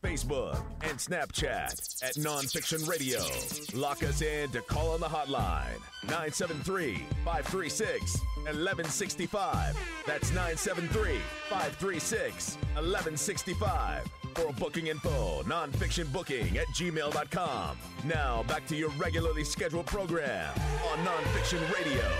Facebook, and Snapchat at Nonfiction Radio. Lock us in to call on the hotline, 973-536-1165. That's 973-536-1165. For booking info, nonfictionbooking@gmail.com. Now, back to your regularly scheduled program on Nonfiction Radio.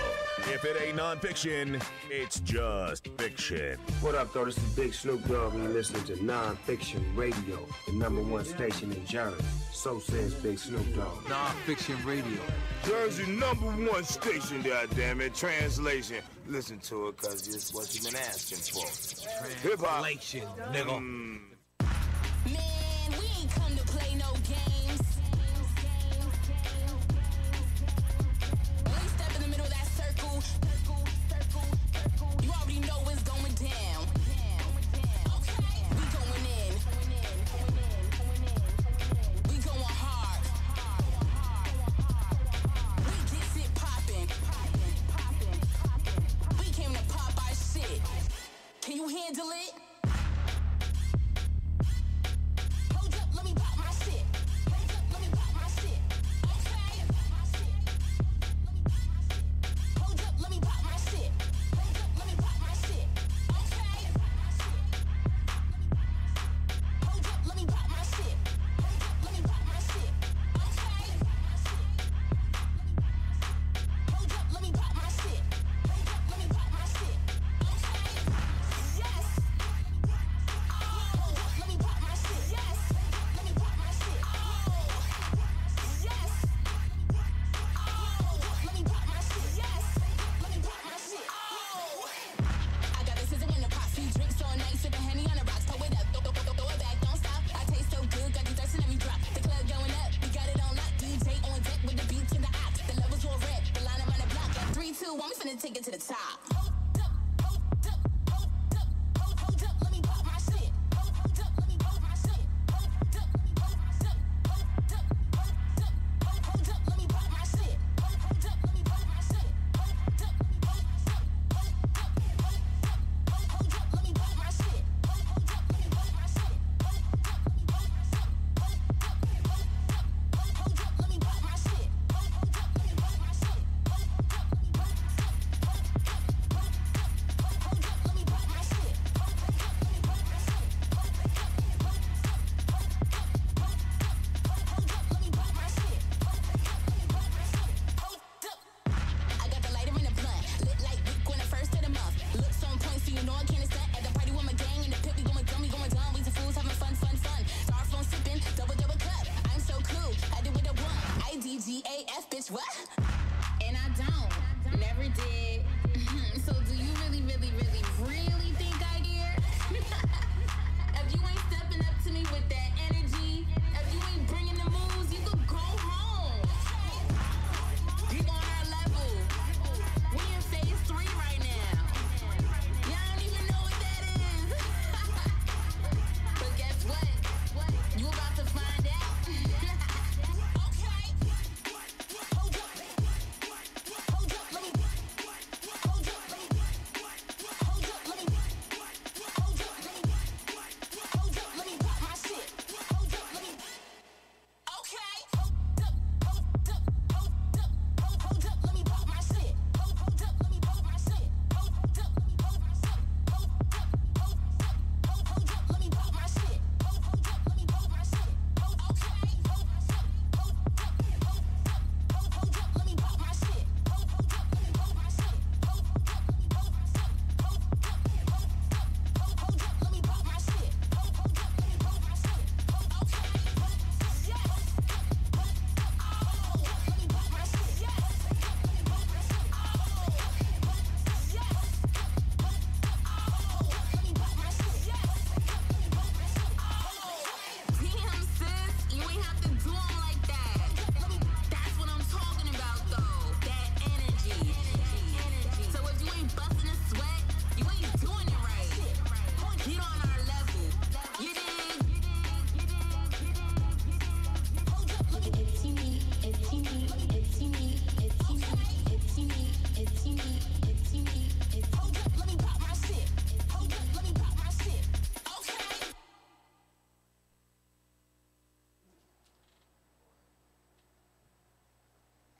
If it ain't nonfiction, it's just fiction. What up, though? This is Big Snoop Dogg, and you're listening to Nonfiction Radio, the #1 station in Jersey. So says Big Snoop Dogg. Nonfiction Radio. Jersey #1 station, goddammit. Translation. Listen to it, cause it's what you've been asking for. Hip-hop. Translation, nigga. Man, we ain't come to play no games. When we step in the middle of that circle, you already know what's going down. We going in. We going hard. We get shit poppin'. We came to pop our shit. Can you handle it?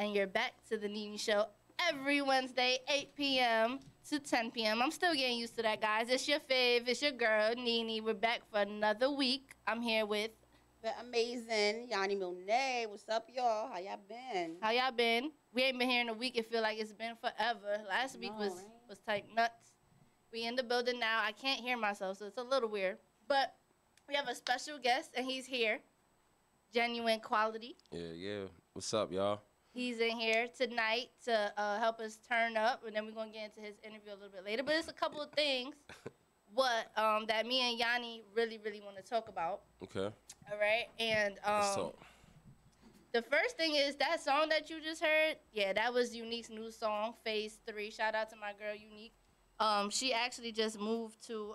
and you're back to the Nene Show every Wednesday, 8 p.m. to 10 p.m. I'm still getting used to that, guys. It's your fave. It's your girl, Nene. We're back for another week. I'm here with the amazing Yanni Monet. What's up, y'all? How y'all been? How y'all been? We ain't been here in a week. It feel like it's been forever. Last week was tight nuts. We in the building now. I can't hear myself, so it's a little weird. But we have a special guest, and he's here. Genuine Quality. Yeah. What's up, y'all? He's in here tonight to help us turn up, and then we're going to get into his interview a little bit later. But it's a couple of things that me and Yanni really, really want to talk about. Okay. All right? And let's talk. The first thing is that song that you just heard, yeah, that was Unique's new song, Phase 3. Shout out to my girl, Unique. She actually just moved to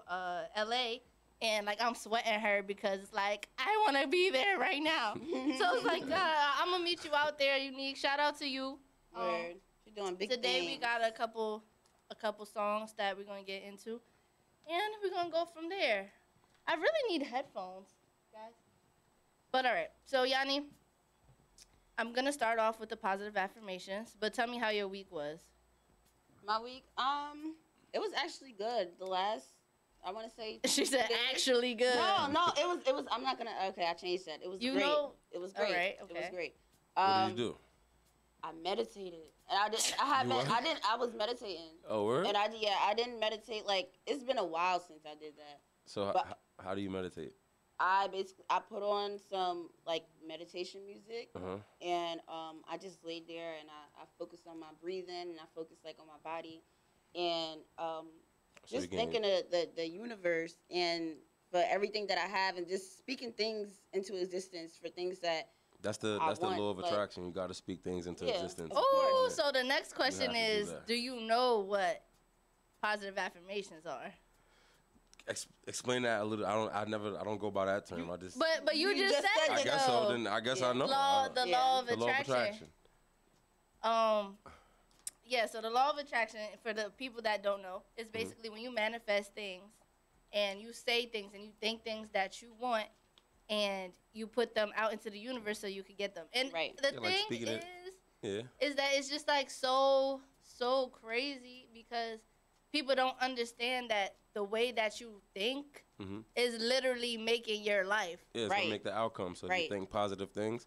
L.A., and, like, I'm sweating her because it's like, I want to be there right now. So it's like, I'm going to meet you out there, Unique. Shout out to you. You're doing big today things. We got a couple songs that we're going to get into, and we're going to go from there. I really need headphones, guys. But, all right. So, Yanni, I'm going to start off with the positive affirmations, but tell me how your week was. My week, it was actually good. I want to say. She said actually good. No, it was. I'm not gonna. Okay, I changed that. It was great. It was great. All right, okay. It was great. What did you do? I meditated, and I was meditating. Oh, word? And I didn't meditate. Like, it's been a while since I did that. So how do you meditate? I put on some like meditation music, and I just laid there and I focused on my breathing and I focused like on my body, and just thinking of the universe and for everything that I have, and just speaking things into existence for things that that's the law of attraction. You got to speak things into existence. Oh, so the next question is, do you know what positive affirmations are? Explain that a little. I don't go by that term. I just. But you just said it. I guess so. Then I guess I know. The law of attraction. Yeah, so the law of attraction, for the people that don't know, is basically when you manifest things and you say things and you think things that you want and you put them out into the universe so you can get them. And the thing is that it's just like so crazy because people don't understand that the way that you think is literally making your life. Yeah, it's gonna make the outcome. So if you think positive things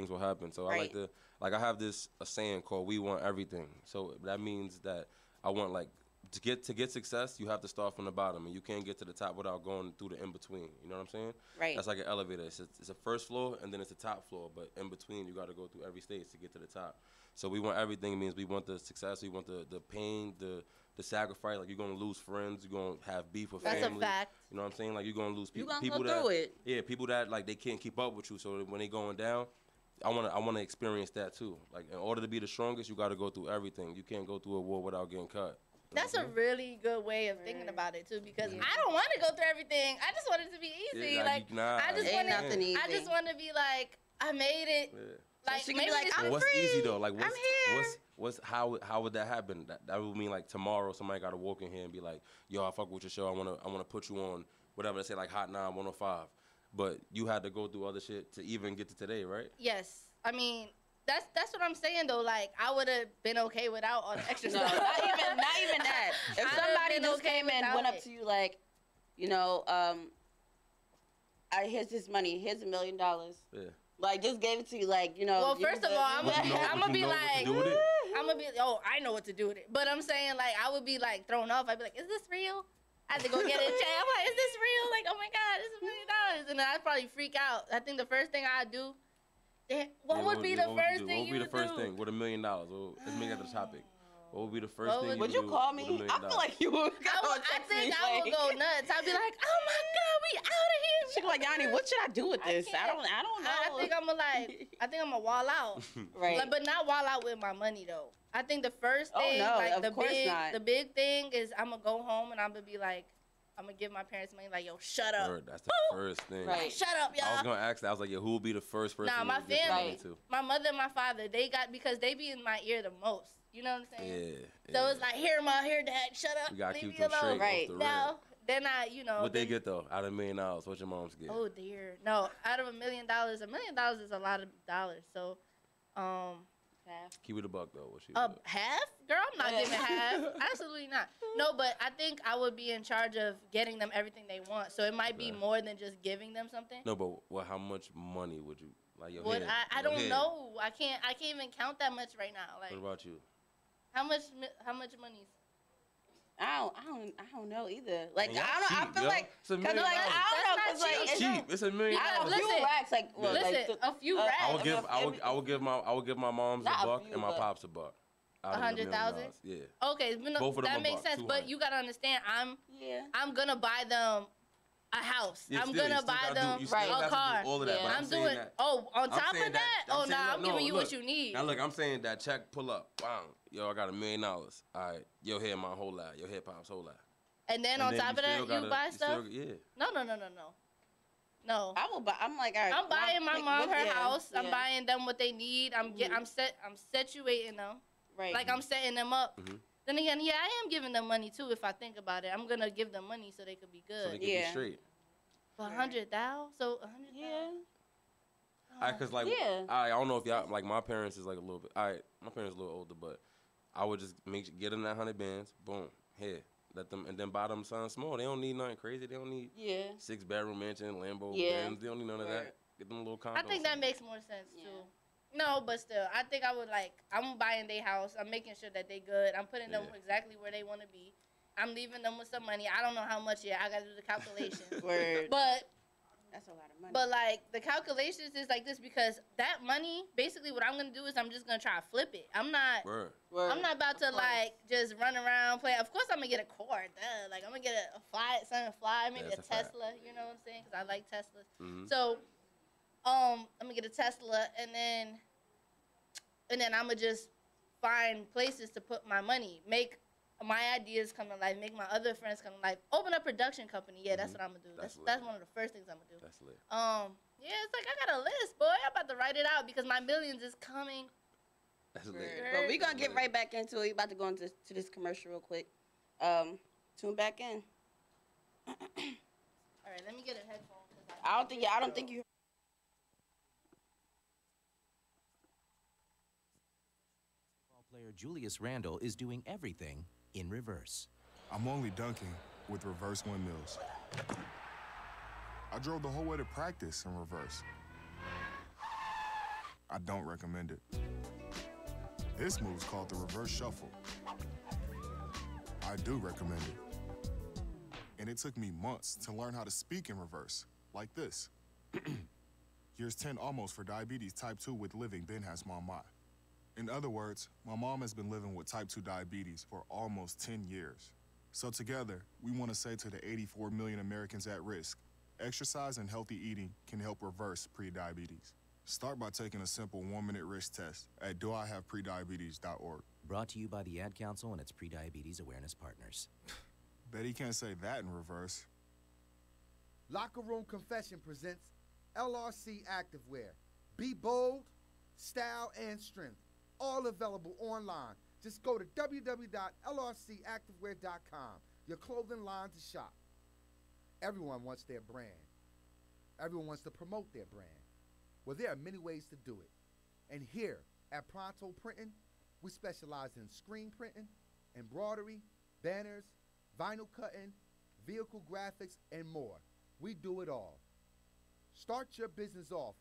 will happen. So I have a saying called "We want everything." So that means that I want to get success, you have to start from the bottom, and you can't get to the top without going through the in between. You know what I'm saying? Right. That's like an elevator. It's a first floor and then it's a top floor, but in between you got to go through every stage to get to the top. So we want everything means we want the success, we want the pain, the sacrifice. Like, you're gonna lose friends, you're gonna have beef with family. That's a fact. You know what I'm saying? Like, you're gonna lose people. You're gonna go through it. Yeah, people that like they can't keep up with you. So when they going down, I wanna experience that too. Like, in order to be the strongest, you got to go through everything. You can't go through a war without getting cut. That's a really good way of thinking about it too, because I don't want to go through everything. I just want it to be easy. Yeah, I just want to be like, I made it. Yeah. Like, so maybe like, what's free. Easy though? Like, I'm here. How would that happen? That would mean like tomorrow somebody got to walk in here and be like, yo, I fuck with your show. I wanna put you on whatever they say, like Hot 9-105. But you had to go through other shit to even get to today, right? Yes. I mean, that's what I'm saying though. Like, I would have been okay without all the extra stuff. Not even that. If somebody just came in, went up to you like, you know, here's this money. Here's $1 million. Yeah. Like, just gave it to you, like, you know. Well, first of all, I'm gonna be like, oh, I know what to do with it. But I'm saying, like, I would be like thrown off. I'd be like, is this real? I had to go get it checked. I'm like, is this real? Like, oh my God, it's $1 million. And then I'd probably freak out. I think the first thing I'd do. What would be the first thing you would do? What would be the first thing with $1 million? Let's make that the topic. What would be the first thing would you call me? I feel like you would. I think I would go nuts. I'd be like, oh my God, we out of here. She'd be like, Yanni, what should I do with this? I don't know. I think I'm gonna wall out. Right. But not wall out with my money though. I think the first thing, the big thing is I'm gonna go home and I'm gonna be like, I'm gonna give my parents money, like, yo, shut up. That's the first thing. Right. Shut up, y'all. I was gonna ask that. I was like, yo, who will be the first person? Nah, my family, my mother and my father, because they be in my ear the most. You know what I'm saying? Yeah. So it's like, here, Mom, here, Dad, shut up. You gotta leave keep me them alone. straight. Right. Off the Now, then what they get though? Out of $1 million, what your moms get? Oh dear, no. Out of $1 million, $1 million is a lot of dollars. So, half. Keep it a buck though. What she Half? Girl, I'm not giving half. Absolutely not. No, but I think I would be in charge of getting them everything they want. So it might be more than just giving them something. No, but how much money would you like? I don't know. I can't even count that much right now. Like, what about you? How much money? I don't know either. Like Man, I cheap, feel like it's $1 million. I don't know because like It's cheap. It's $1 million. A few racks, like a few racks. I would give my moms a buck and my pops a buck. 100,000. Yeah. Okay, Both of them that makes sense. 200. But you gotta understand, I'm gonna buy them a house. Yeah, I'm gonna buy them a car. All of that, but I'm doing. On top of that? I'm giving you what you need. Now look, I'm saying that check pull up. Wow. Yo, I got $1 million. All right. Yo, here my whole lot. Your head pops whole lot. And then on top of that, you buy stuff? Yeah. No. I will buy. I'm like, all right. I'm buying my mom her house. I'm buying them what they need. I'm situating them. Right. Like I'm setting them up. Then again, yeah, I am giving them money too. If I think about it, I'm gonna give them money so they could be good. So they can be straight. But 100,000, so 100,000. Yeah. Cause like I don't know if y'all like my parents is like a little bit. My parents a little older, but I would just get them that 100 bands. Boom, here. Let them and then buy them something small. They don't need nothing crazy. They don't need 6-bedroom mansion, Lambo, Benz. They don't need none of that. Get them a little condo. I think that makes more sense too. No, but still, I think I would I'm buying their house. I'm making sure that they good. I'm putting them exactly where they want to be. I'm leaving them with some money. I don't know how much yet. I got to do the calculations. But that's a lot of money. But like the calculations is like this because that money, basically what I'm gonna do is I'm just gonna try to flip it. I'm not about to like just run around play. Of course I'm gonna get a car. Like I'm gonna get something fly, maybe a Tesla. You know what I'm saying? Because I like Teslas. So I'm gonna get a Tesla and then I'm gonna just find places to put my money, make my ideas come to life, make my other friends come to life, open a production company. Yeah, that's what I'm gonna do. That's one of the first things I'm gonna do. That's lit. Yeah, it's like I got a list, boy. I'm about to write it out because my millions is coming. That's lit. But we're gonna get right back into it. We're about to go into this commercial real quick. Tune back in. All right, let me get a headphone. I don't think you. Player Julius Randle is doing everything in reverse. I'm only dunking with reverse windmills. I drove the whole way to practice in reverse. I don't recommend it. This move's called the reverse shuffle. I do recommend it. And it took me months to learn how to speak in reverse, like this. Here's 10 almost for diabetes type 2 with living Ben has mom. In other words, my mom has been living with type 2 diabetes for almost 10 years. So together, we want to say to the 84 million Americans at risk, exercise and healthy eating can help reverse prediabetes. Start by taking a simple 1-minute risk test at doihaveprediabetes.org. Brought to you by the Ad Council and its prediabetes awareness partners. Bet he can't say that in reverse. Locker Room Confession presents LRC Activewear. Be bold, style, and strength. All available online. Just go to www.lrcactivewear.com, your clothing line to shop. Everyone wants their brand. Everyone wants to promote their brand. Well, there are many ways to do it. And here at Pronto Printing, we specialize in screen printing, embroidery, banners, vinyl cutting, vehicle graphics, and more. We do it all. Start your business off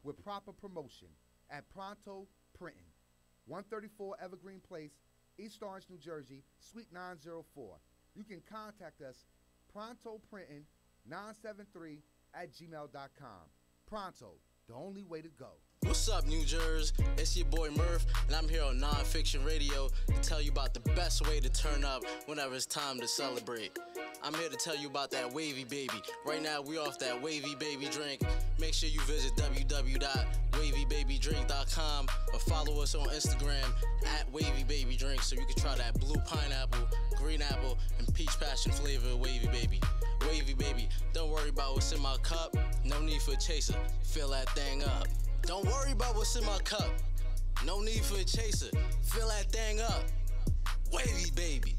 with proper promotion at Pronto Printing. 134 Evergreen Place, East Orange, New Jersey, Suite 904. You can contact us, prontoprinting973@gmail.com. Pronto, the only way to go. What's up, New Jersey? It's your boy Murph, and I'm here on Nonfiction Radio to tell you about the best way to turn up whenever it's time to celebrate. I'm here to tell you about that Wavy Baby. Right now, we off that Wavy Baby drink. Make sure you visit www.wavybabydrink.com or follow us on Instagram @WavyBabyDrink so you can try that blue pineapple, green apple, and peach passion flavor of Wavy Baby. Wavy Baby, don't worry about what's in my cup. No need for a chaser. Fill that thing up. Don't worry about what's in my cup. No need for a chaser. Fill that thing up. Wavy Baby.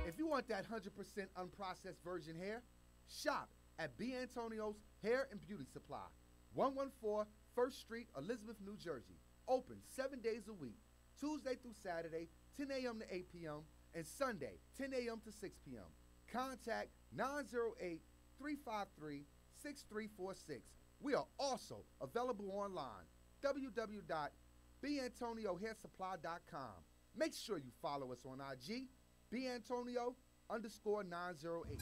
If you want that 100% unprocessed virgin hair, shop at B. Antonio's Hair and Beauty Supply, 114 1st Street, Elizabeth, New Jersey. Open 7 days a week, Tuesday through Saturday, 10 a.m. to 8 p.m., and Sunday, 10 a.m. to 6 p.m. Contact 908-353-6346. We are also available online, www.bantoniohairsupply.com. Make sure you follow us on IG, bantonio_908.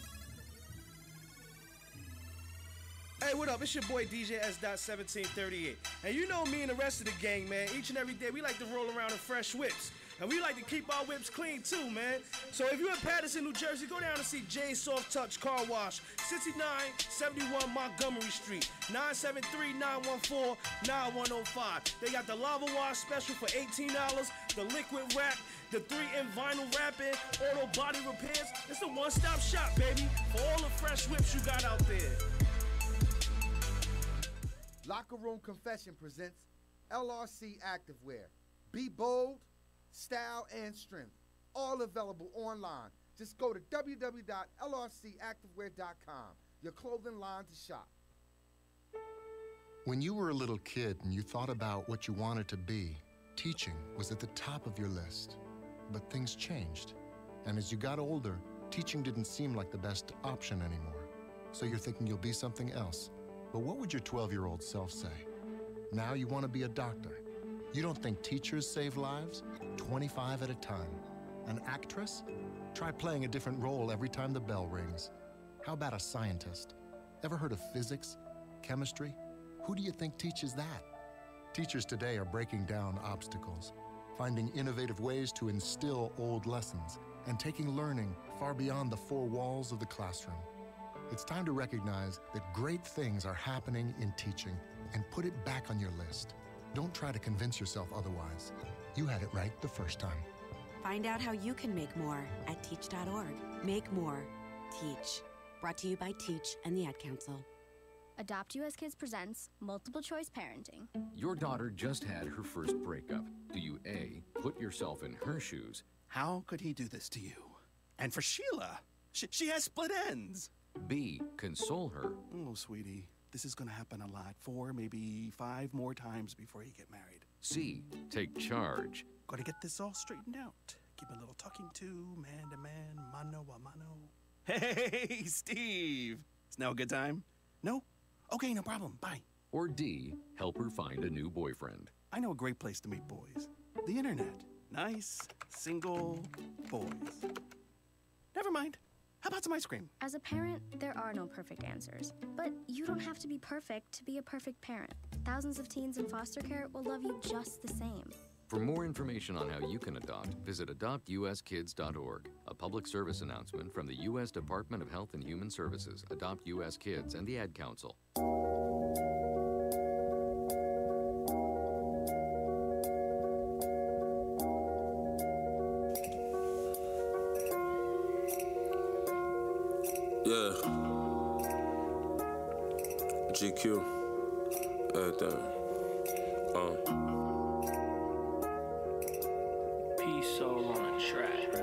Hey, what up? It's your boy DJ S.1738. And you know me and the rest of the gang, man. Each and every day we like to roll around in fresh whips. And we like to keep our whips clean too, man. So if you're in Patterson, New Jersey, go down and see Jay's Soft Touch Car Wash, 6971 Montgomery Street, 973-914-9105. They got the lava wash special for $18, the liquid wrap, the 3-in vinyl wrapping, auto body repairs. It's a one-stop shop, baby, for all the fresh whips you got out there. Locker Room Confession presents LRC Activewear. Be bold, style, and strength. All available online. Just go to www.lrcactivewear.com. Your clothing line to shop. When you were a little kid and you thought about what you wanted to be, teaching was at the top of your list. But things changed. And as you got older, teaching didn't seem like the best option anymore. So you're thinking you'll be something else. But what would your 12-year-old self say? Now you want to be a doctor. You don't think teachers save lives? 25 at a time. An actress? Try playing a different role every time the bell rings. How about a scientist? Ever heard of physics? Chemistry? Who do you think teaches that? Teachers today are breaking down obstacles, finding innovative ways to instill old lessons, and taking learning far beyond the four walls of the classroom. It's time to recognize that great things are happening in teaching and put it back on your list. Don't try to convince yourself otherwise. You had it right the first time. Find out how you can make more at teach.org. Make more. Teach. Brought to you by Teach and the Ad Council. Adopt US Kids presents Multiple Choice Parenting. Your daughter just had her first breakup. Do you A, put yourself in her shoes? How could he do this to you? And for Sheila, she has split ends. B, console her. Oh, sweetie, this is gonna happen a lot. 4, maybe 5 more times before you get married. C, take charge. Gotta get this all straightened out. Give a little talking to, man to man, mano a mano. Hey, Steve! Is now a good time? No? Okay, no problem. Bye. Or D, help her find a new boyfriend. I know a great place to meet boys. The internet. Nice, single boys. Never mind. How about some ice cream? As a parent, there are no perfect answers. But you don't have to be perfect to be a perfect parent. Thousands of teens in foster care will love you just the same. For more information on how you can adopt, visit adoptuskids.org. A public service announcement from the U.S. Department of Health and Human Services, Adopt U.S. Kids, and the Ad Council. Yeah. GQ. Everything. Peace all on track.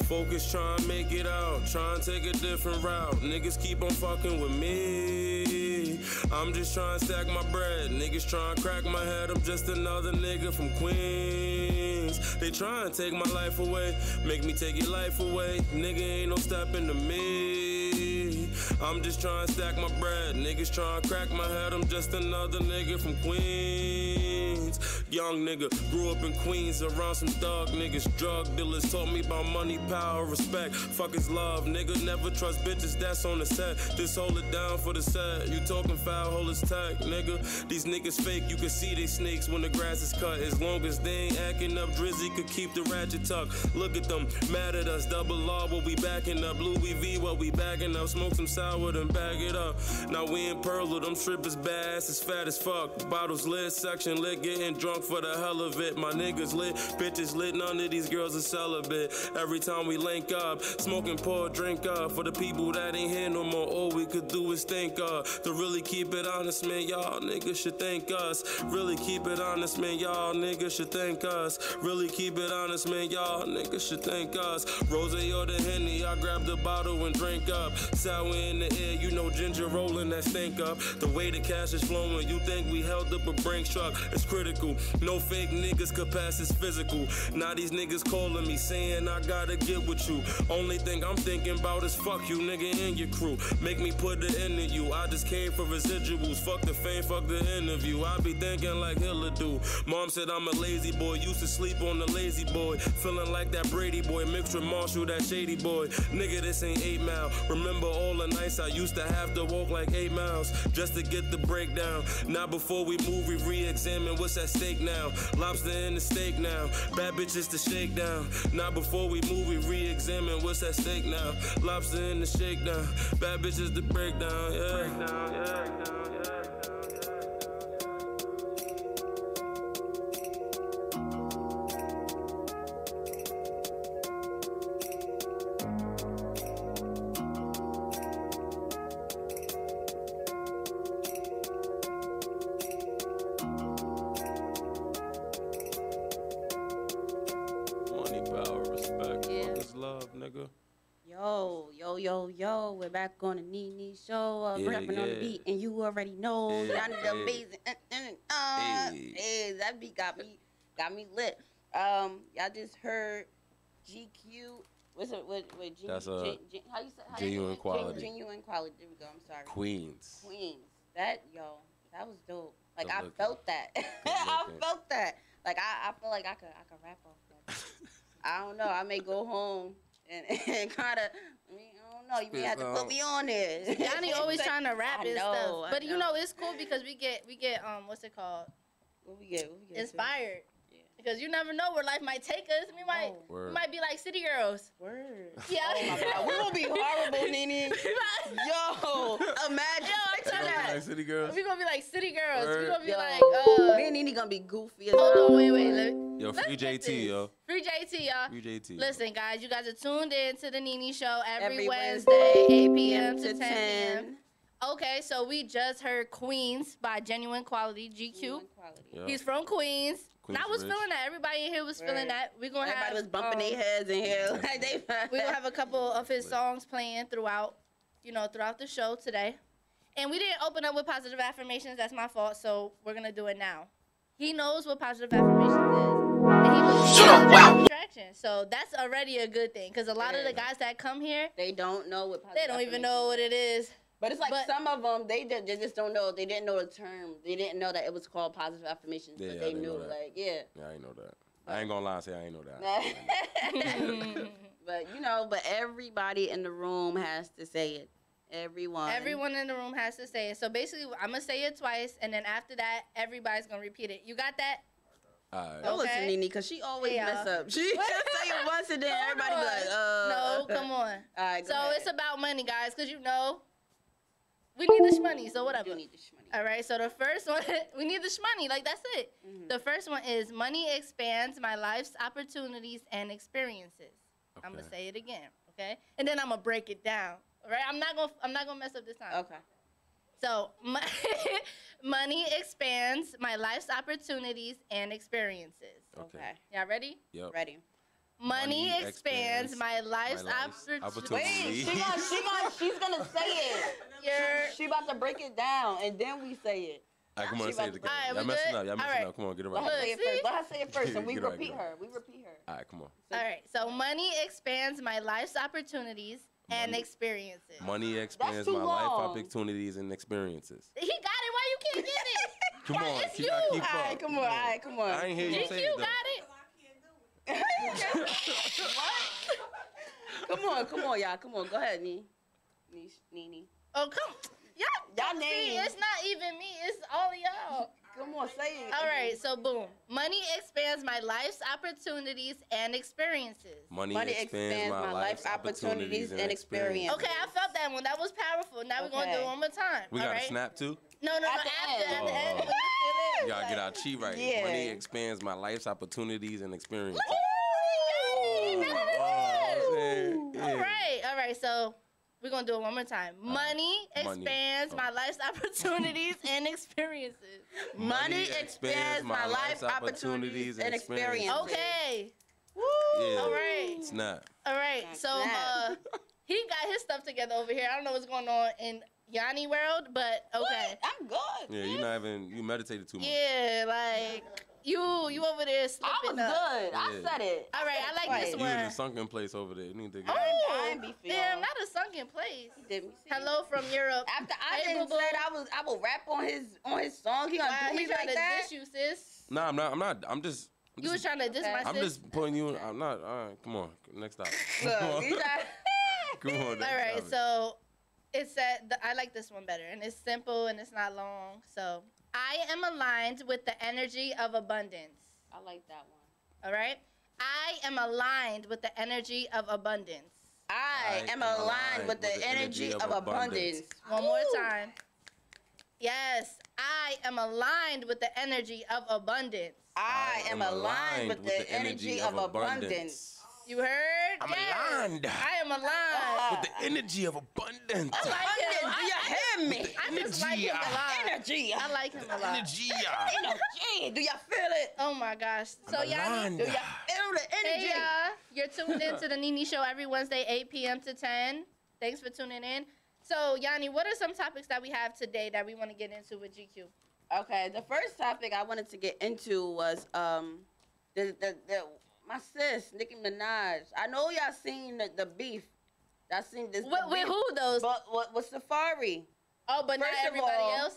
Focus, trying to make it out. Trying to take a different route. Niggas keep on fucking with me. I'm just trying to stack my bread. Niggas trying to crack my head. I'm just another nigga from Queens. They trying to take my life away. Make me take your life away. Nigga ain't no stepping to me. I'm just trying to stack my bread. Niggas trying to crack my head. I'm just another nigga from Queens. Young nigga, grew up in Queens around some thug niggas. Drug dealers taught me about money, power, respect. Fuck is love, nigga. Never trust bitches, that's on the set. Just hold it down for the set. You talking foul, hold his tech, nigga. These niggas fake, you can see they snakes when the grass is cut. As long as they ain't acting up, Drizzy could keep the ratchet tucked. Look at them, mad at us. Double R, what we backing up. Louis V, what we backing up. Smoke some sour, then bag it up. Now we in Pearl, them strippers bad ass is fat as fuck. Bottles lit, section lit, getting drunk drunk for the hell of it. My niggas lit, bitches lit, none of these girls are celibate. Every time we link up, smoking, pour, drink up. For the people that ain't here no more, all we could do is think to really keep it honest, man, y'all niggas should thank us. Really keep it honest, man, y'all niggas should thank us. Really keep it honest, man, y'all niggas should thank us. Rose or the Henny, I grab the bottle and drink up. Sour in the air, you know ginger rolling that stink up. The way the cash is flowing, you think we held up a Brinks truck. It's critical, no fake niggas could pass this physical. Now these niggas calling me saying I gotta get with you. Only thing I'm thinking about is fuck you, nigga, and your crew. Make me put it into you. I just came for residuals. Fuck the fame, fuck the interview. I be thinking like Hitler do. Mom said I'm a lazy boy. Used to sleep on the lazy boy. Feeling like that Brady boy mixed with Marshall, that shady boy. Nigga, this ain't 8 Mile. Remember all the nights I used to have to walk like 8 miles just to get the breakdown. Now before we move, we re-examine what's at stake now. Lobster in the steak now. Bad bitches to shake down. Now before we move, we re-examine what's at stake now. Lobster in the shakedown. Bad bitches to break down, yeah. Breakdown, yeah. Yo, we're back on the Nene Show, rapping on the beat, and you already know, y'all need amazing, hey, that beat got me lit. Y'all just heard GQ, what's it, with G, That's how you say, Genuine Quality. Genuine Quality, there we go, I'm sorry. Queens, that was dope. Like, I felt that. I felt that. Like, I feel like I could rap off that. I don't know, I may go home and kind of, I don't know, you may have to put me on there. Yanni always trying to rap and stuff. But you know, it's cool because we get what's it called? What we get? Inspired. Yeah. Because you never know where life might take us. We might be like city girls. Word. Yeah. Oh my God. We're gonna be horrible, Nene. Yo, imagine. Yo, I'm telling like city girls. We're gonna be like city girls. Word. We're gonna be like me and Nene gonna be goofy as hold on, wait. Yo, free JT, yo. Free JT, y'all. Free JT. Listen, guys, you guys are tuned in to the Nene Show every Wednesday, 8 p.m. to 10 p.m. Okay, so we just heard Queens by Genuine Quality, GQ. Yep. He's from Queens. And I was Rich. feeling that. Everybody in here was feeling that. We're gonna Everybody have was bumping their heads in here. we're gonna have a couple of his songs playing throughout the show today. And we didn't open up with positive affirmations. That's my fault. So we're gonna do it now. He knows what positive affirmations is. And he was attraction. So that's already a good thing. Because a lot of the guys that come here, they don't know what positive they don't even know what it is. But it's like some of them, they just don't know. They didn't know the term. They didn't know that it was called positive affirmations. Yeah, but they knew, like, yeah. Yeah, I ain't know that. I ain't gonna lie and say I ain't know that. But everybody in the room has to say it. Everyone in the room has to say it. So basically, I'm going to say it twice, and then after that, everybody's going to repeat it. You got that? All right. Don't listen to Nene, because she always mess up. She just say it once, and then everybody be like, No, come on. All right, go ahead. It's about money, guys, because you know, we need the shmoney, so whatever. We do need the shmoney. All right, so the first one, we need the shmoney. Like, that's it. Mm-hmm. The first one is money expands my life's opportunities and experiences. Okay. I'm going to say it again, okay? And then I'm going to break it down. All right, I'm not gonna mess up this time. Okay. So, money expands my life's opportunities and experiences. Okay. Y'all ready? Yep. Ready. Money expands my life's opportunities. Wait, she's gonna say it. She about to break it down, and then we say it. All right, come on, say it again. Y'all messing up. Come on, get it right. Let her say it first, and we repeat her. All right, come on. All right, so money expands my life's opportunities and experiences. Money expands my life opportunities and experiences. He got it. Why you can't get it? Come on, it's you you. gotta keep up. All right, come on. I ain't hear you say it, though. GQ got it. What? Come on, y'all. Come on, go ahead, Nene. Oh, come. Y'all name. See, it's not even me. It's all of y'all. Come on, say it. All right, so boom. Money expands my life's opportunities and experiences. Money expands my life's opportunities and experiences. Okay, I felt that one. That was powerful. Now we're going to do it one more time. We got to snap too? No, after at the end. When you feel it. You got to get our chi right. Yeah. Money expands my life's opportunities and experiences. All right, so we're going to do it one more time. Money expands my life's opportunities and experiences. Money expands my life's opportunities and experiences. Okay. Woo. Yeah. All right. Snap. All right, so he got his stuff together over here. I don't know what's going on in Yanni world, but okay. I'm good. Yeah, you meditated too much. Yeah, like you over there slipping up. Good. I said it. All right, I like this You one. in a sunken place over there. You need to get Damn, not a sunken place. Hello from Europe. After I didn't said I will rap on his song. He gonna do me he's like trying to that? diss you, sis. Nah, I'm not. I'm just. You was trying to diss my I'm sis. just putting you. I'm not. All right, come on. Next stop. Look, he's Come on. All right, so it said I like this one better, and it's simple and it's not long. So I am aligned with the energy of abundance. I like that one. All right, I am aligned with the energy of abundance. I am aligned with the energy of abundance. One more time. Yes, I am aligned with the energy of abundance. I am aligned with the energy of abundance. You heard? I'm yes. aligned. I am aligned. With the energy of abundance. I like him. Do you hear me? I just like him a lot. Energy. I like him a lot. Energy. Energy. Do y'all feel it? Oh my gosh. So I'm Yanni, aligned. Do y'all feel the energy? hey, you're tuned into the Nene Show every Wednesday, 8 p.m. to 10. Thanks for tuning in. So Yanni, what are some topics that we have today that we want to get into with GQ? Okay, the first topic I wanted to get into was my sis, Nicki Minaj. I know y'all seen the beef. Y'all seen this. With who those? But with Safaree. Oh, but not everybody else?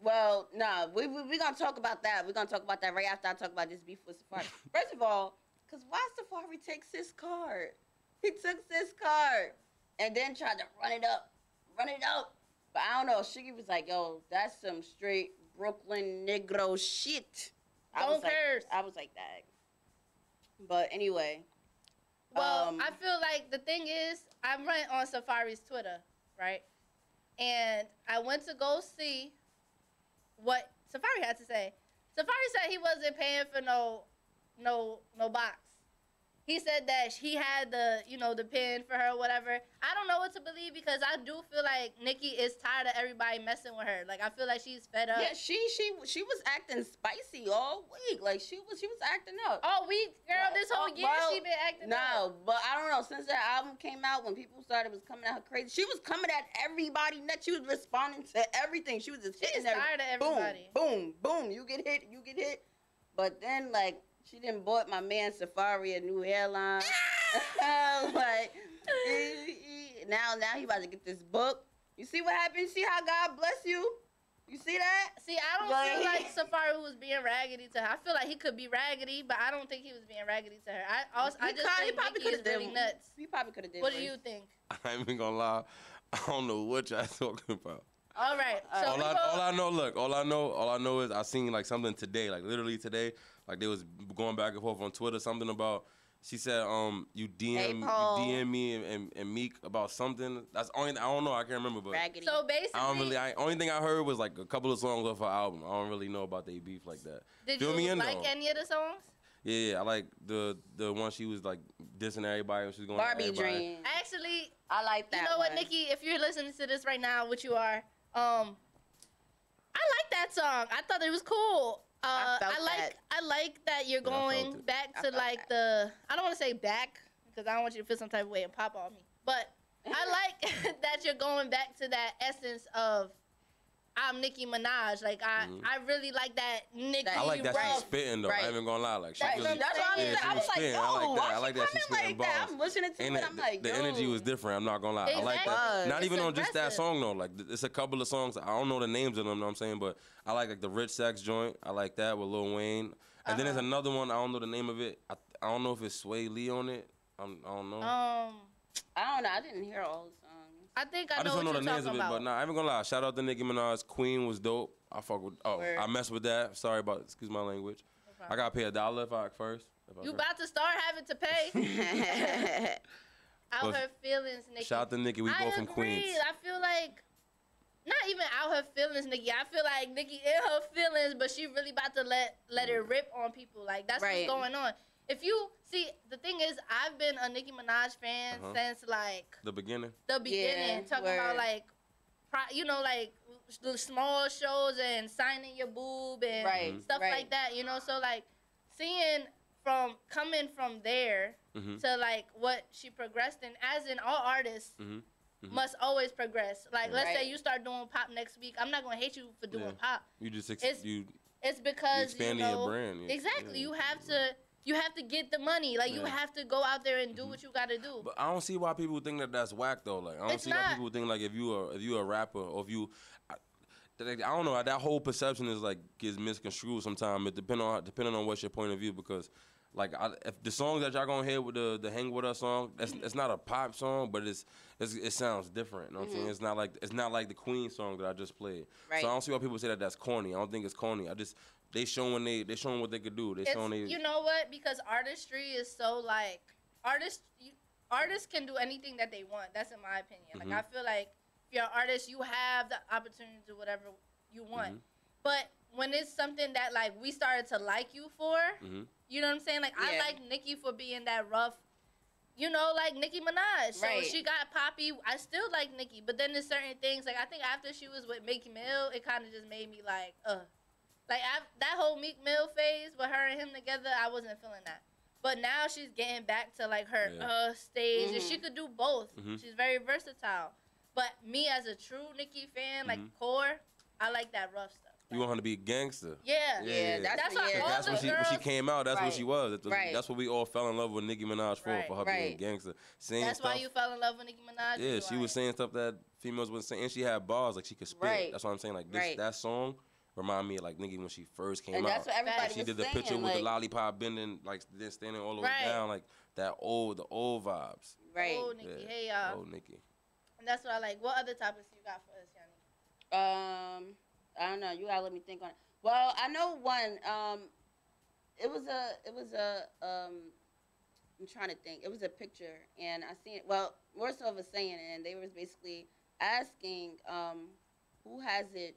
Well, nah, we gonna talk about that. We're gonna talk about that right after I talk about this beef with Safaree. First of all, because why Safaree takes his card? He took his card and then tried to run it up. But I don't know. Shiggy was like, yo, that's some straight Brooklyn Negro shit. Don't curse. I was like that. But anyway. Well, I feel like the thing is, I went on Safaree's Twitter, right? And I went to go see what Safaree had to say. Safaree said he wasn't paying for no box. He said that he had the pin for her or whatever. I don't know what to believe because I do feel like Nicki is tired of everybody messing with her. Like I feel like she's fed up. Yeah, she was acting spicy all week. Like she was acting up. All week, girl. This whole year she been acting up. No, but I don't know. Since that album came out, when people started was coming at her crazy, she was coming at everybody next. She was responding to everything. She was just hitting tired of everybody. Boom, boom, boom. You get hit. But then like. She done bought my man Safaree a new hairline. Like, now he about to get this book. You see what happened? See how God bless you? You see that? See, I don't feel like Safaree was being raggedy to her. I feel like he could be raggedy, but I don't think he was being raggedy to her. I just think Nicki is really nuts. He probably could have did. What do you think? I ain't even gonna lie. I don't know what y'all talking about. All right. So all I know is I seen like something today, like literally today. Like they was going back and forth on Twitter, something about. She said, you DM me and Meek about something. That's only I don't know. I can't remember, but raggedy. So basically, only thing I heard was like a couple of songs off her album. I don't really know about they beef like that. Did you like any of the songs? Yeah, I like the one she was like dissing everybody when she was going. Barbie Dream. Actually, I like that. You know what, Nicki? If you're listening to this right now, which you are, I like that song. I thought it was cool. I like that you're going back to like the. I don't want to say back because I don't want you to feel some type of way and pop on me. But I like that you're going back to that essence of I'm Nicki Minaj. Like I really like that Nicki. I like that she's spitting though. I ain't even gonna lie. Like she really. That's what I'm saying. I was like, yo, I like that she's spitting balls. I'm listening to it. I'm like, the energy was different. I'm not gonna lie. I like that. Not even on just that song though. Like it's a couple of songs. I don't know the names of them. You know what I'm saying, but I like the Rich Sex joint. I like that with Lil Wayne. And then there's another one. I don't know the name of it. I don't know if it's Sway Lee on it. I don't know. I don't know. I didn't hear all the songs. I think I just know don't know what the you're names of talking it, about. but nah, I ain't gonna lie. Shout out to Nicki Minaj. Queen was dope. I fuck with. Oh, Word. I mess with that. Sorry about. Excuse my language. No I gotta pay $1 if I first. You about to start having to pay. Out But her feelings, Nicki. shout out to Nicki. We I both from agree. Queens. I feel like not even out her feelings, Nicki. I feel like Nicki in her feelings, but she really about to let it rip on people. Like that's what's going on. If you see, the thing is, I've been a Nicki Minaj fan since like the beginning. Talking about like, like the small shows and signing your boob and stuff like that. You know, so like seeing coming from there to like what she progressed in, as in all artists must always progress. Like let's say you start doing pop next week, I'm not gonna hate you for doing pop. You just It's because expanding your brand. Exactly. You have to get the money. Like you have to go out there and do what you gotta do. But I don't see why people think that that's whack though. Like I don't see why people think like if you a rapper or if you. I don't know. That whole perception is like gets misconstrued sometimes. It depending on what's your point of view because. Like if the songs that y'all gonna hear with the "Hang With Us" song, it's not a pop song, but it sounds different. You know what I'm saying? It's not like the Queen song that I just played. Right. So I don't see why people say that that's corny. I don't think it's corny. They showing what they could do. You know what? Because artistry is so like artists can do anything that they want. That's in my opinion. Like I feel like if you're an artist, you have the opportunity to do whatever you want. But when it's something that like we started to like you for. You know what I'm saying? Like, I like Nicki for being that rough, like Nicki Minaj. So she got poppy. I still like Nicki. But then there's certain things, like, I think after she was with Meek Mill, it kind of just made me like, Like, that whole Meek Mill phase with her and him together, I wasn't feeling that. But now she's getting back to, like, her stage. And she could do both. She's very versatile. But me as a true Nicki fan, like, core, I like that rough stuff. You want her to be a gangster. Yeah. That's when she came out. That's what she was. That's what we all fell in love with Nicki Minaj for her being a gangster. That's why you fell in love with Nicki Minaj. Yeah, she was saying stuff that females wasn't saying, and she had bars like she could spit. That's what I'm saying. Like that song remind me of like Nicki when she first came out. That's what everybody she did the saying, picture with the lollipop bending, like then standing all the way down, like the old vibes. Old Nicki, hey y'all. Old Nicki. And that's what I like. What other topics you got for us, Yanni? I don't know. You gotta let me think on it. Well, I know one. It was I'm trying to think. It was a picture, and I seen it. Well, more so of a saying, and they was basically asking, who has it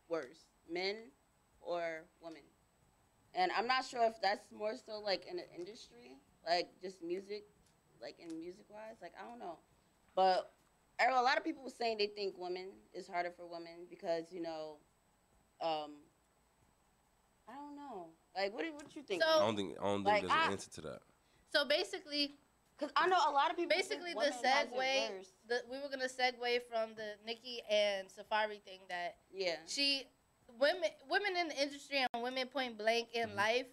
worse, men or women? And I'm not sure if that's more so like in the industry, like just music, like in music wise. Like I don't know, but. A lot of people were saying they think women is harder for women because I don't know. Like, what you think? I don't think there's an answer to that. So basically, because I know a lot of people. Basically, the segue. We were gonna segue from the Nicki and Safaree thing that women in the industry and women point blank in life.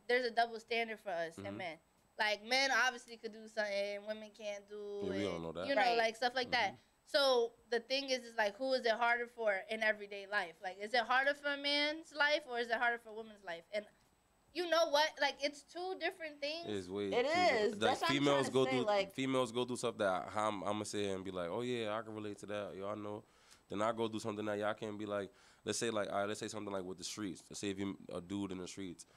There's a double standard for us and men. Like, men obviously could do something women can't do. Yeah, we don't know that. Like, stuff like that. So, the thing is like, who is it harder for in everyday life? Like, is it harder for a man's life or is it harder for a woman's life? And you know what? Like, it's two different things. It is. Like, females go through stuff that I'm going to sit here and be like, oh, yeah, I can relate to that. Yo, I know. Then I go do something that y'all can't be like, let's say something like with the streets. Let's say if you're a dude in the streets.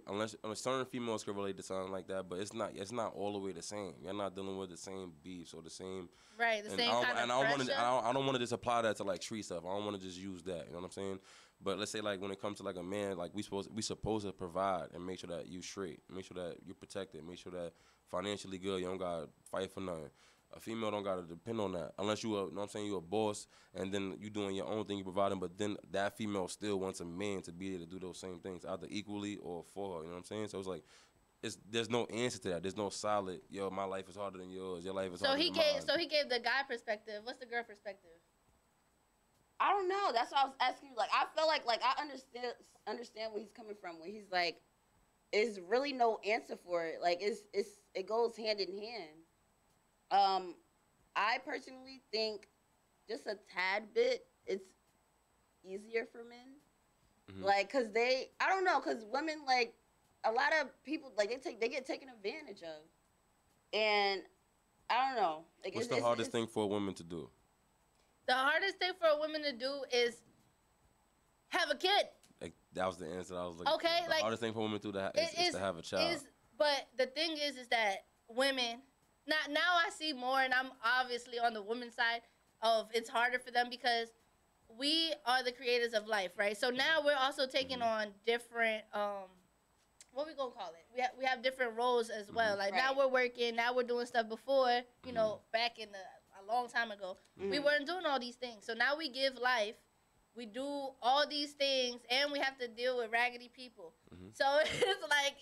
Unless certain females can relate to something like that, but it's not all the way the same. You're not dealing with the same beefs or the same same kind of pressure. I don't want to just apply that to like street stuff. I don't want to just use that. You know what I'm saying? But let's say like when it comes to like a man, like we supposed to provide and make sure that you straight, make sure that you're protected, make sure that financially good. You don't gotta fight for nothing. A female don't gotta depend on that unless you know what I'm saying, you're a boss and then you doing your own thing, you providing, but then that female still wants a man to be able to do those same things, either equally or for her, you know what I'm saying? So it's like there's no answer to that. There's no solid, my life is harder than yours, your life is harder than mine. So he gave the guy perspective. What's the girl perspective? I don't know. That's why I was asking you. Like, I feel like I understand where he's coming from. Where he's like, there's really no answer for it. Like, it goes hand in hand. I personally think just a tad bit it's easier for men. Like, cause I don't know, cause women, like, a lot of people, like, they get taken advantage of, and I don't know. Like, What's the hardest thing for a woman to do? The hardest thing for a woman to do is have a kid. Like, that was the answer I was looking Okay, for. The like, hardest thing for a woman to do is to have a child. But the thing is that women, now I see more, and I'm obviously on the women's side of it's harder for them because we are the creators of life, right? So now we're also taking on different, what we gonna call it? We have different roles as well. Like now we're working, now we're doing stuff before, you know, back in a long time ago, we weren't doing all these things. So now we give life. We do all these things, and we have to deal with raggedy people. So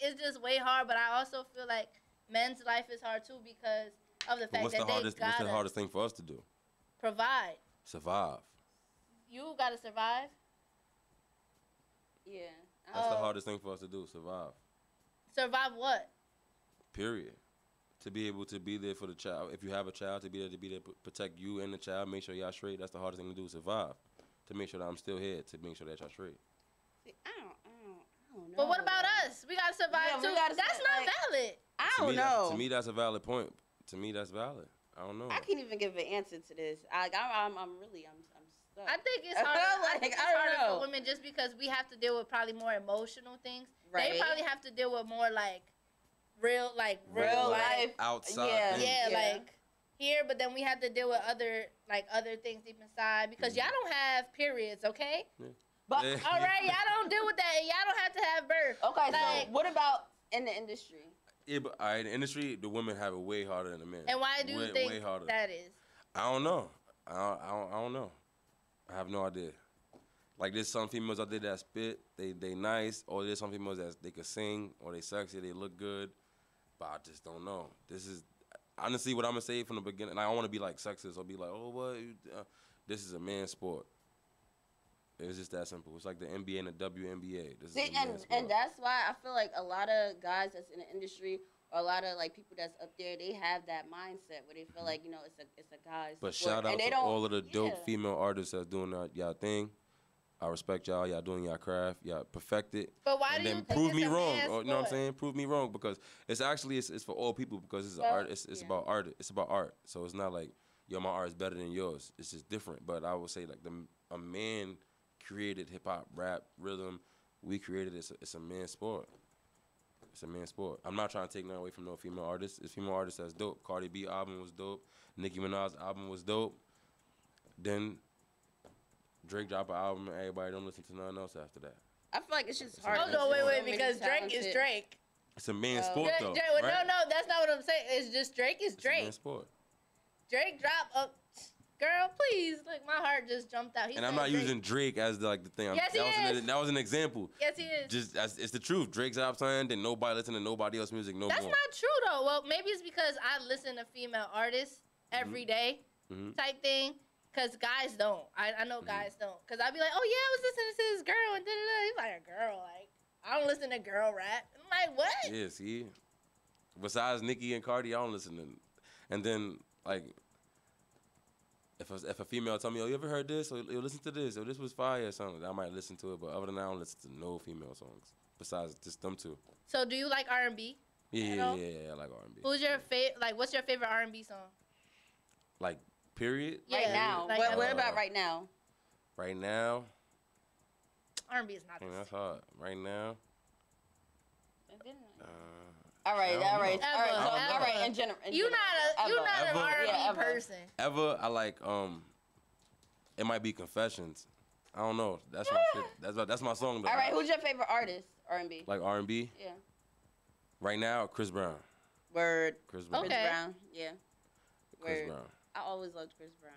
it's just way hard. But I also feel like men's life is hard too because of the fact that what's the hardest thing for us to do? Provide. Survive. You gotta survive. Yeah. That's the hardest thing for us to do. Survive. Survive what? Period. To be able to be there for the child. If you have a child, to be there to protect you and the child, make sure y'all straight. That's the hardest thing to do. Survive. To make sure that I'm still here, to make sure that y'all straight. See, I don't know. But what about us? We gotta survive too. That's not valid. I don't know. To me, that's a valid point. To me, that's valid. I don't know. I can't even give an answer to this. I'm stuck. I think it's harder. I think it's harder for women just because we have to deal with probably more emotional things. Right. They probably have to deal with more like real life outside. Yeah, like here, but then we have to deal with other things deep inside because y'all don't have periods, okay? Yeah. But all right, y'all don't deal with that, and y'all don't have to have birth. Okay, so what about in the industry? Yeah, but in the industry, the women have it way harder than the men. And why do you think that is? I don't know. I don't know. I have no idea. Like, there's some females out there that spit, they nice, or there's some females that they could sing, or they sexy, they look good, but I just don't know. This is, honestly, what I'm going to say from the beginning, and I don't want to be, like, sexist or be like, oh, what? This is a man's sport. It's just that simple. It's like the NBA and the WNBA. This is a man's sport. And that's why I feel like a lot of guys that's in the industry or a lot of like people that's up there, they have that mindset where they feel like, you know, it's a guy's But sport. shout out to all of the dope female artists that's doing y'all thing. I respect y'all. Y'all doing y'all craft. Y'all perfect it. But why do you think prove me it's a wrong? man's Or, you know what I'm sport? saying? Prove me wrong because it's actually it's for all people because it's art. It's about art. It's about art. So it's not like yo, my art is better than yours. It's just different. But I would say like a man created hip hop, rap, rhythm. We created it. It's a man's sport. It's a man's sport. I'm not trying to take nothing away from no female artists. It's female artists that's dope. Cardi B album was dope. Nicki Minaj album was dope. Then Drake dropped an album and everybody don't listen to nothing else after that. I feel like it's just hard. Oh, no, wait, because Drake is Drake. It's a man's sport though. Right? Right? No, that's not what I'm saying. It's just Drake is Drake. It's a man's sport. Drake dropped a girl, please. Like my heart just jumped out. And I'm not using Drake as the thing. Yes, That was an example. Yes, he is. Just it's the truth. Drake's out something, then nobody listen to nobody else's music no That's more. not true though. Well, maybe it's because I listen to female artists every day type thing. Cause guys don't. I know guys don't. Cause I'd be like, oh yeah, I was listening to this girl and da-da-da. He's like a girl. Like I don't listen to girl rap. I'm like, what? Yeah, see. Besides Nicki and Cardi, I don't listen to. And then like, if a female tell me, oh, you ever heard this? Or you listen to this? Or this was fire or something, I might listen to it. But other than that, I don't listen to no female songs besides just them two. So do you like R&B? Yeah, I like R&B. Who's your favorite? Like, what's your favorite R&B song? Like, period? Right now. Like, what about right now? Right now? R&B is not the That's hard. Right now? All right. In general, you're not an R&B person. Ever, I like it might be Confessions. I don't know. That's my shit. That's my song though. All right, who's your favorite artist? R&B. Like R&B? Yeah. Right now, Chris Brown. Word. Chris Brown. Chris Brown. Yeah. Chris Word. Brown. I always loved Chris Brown.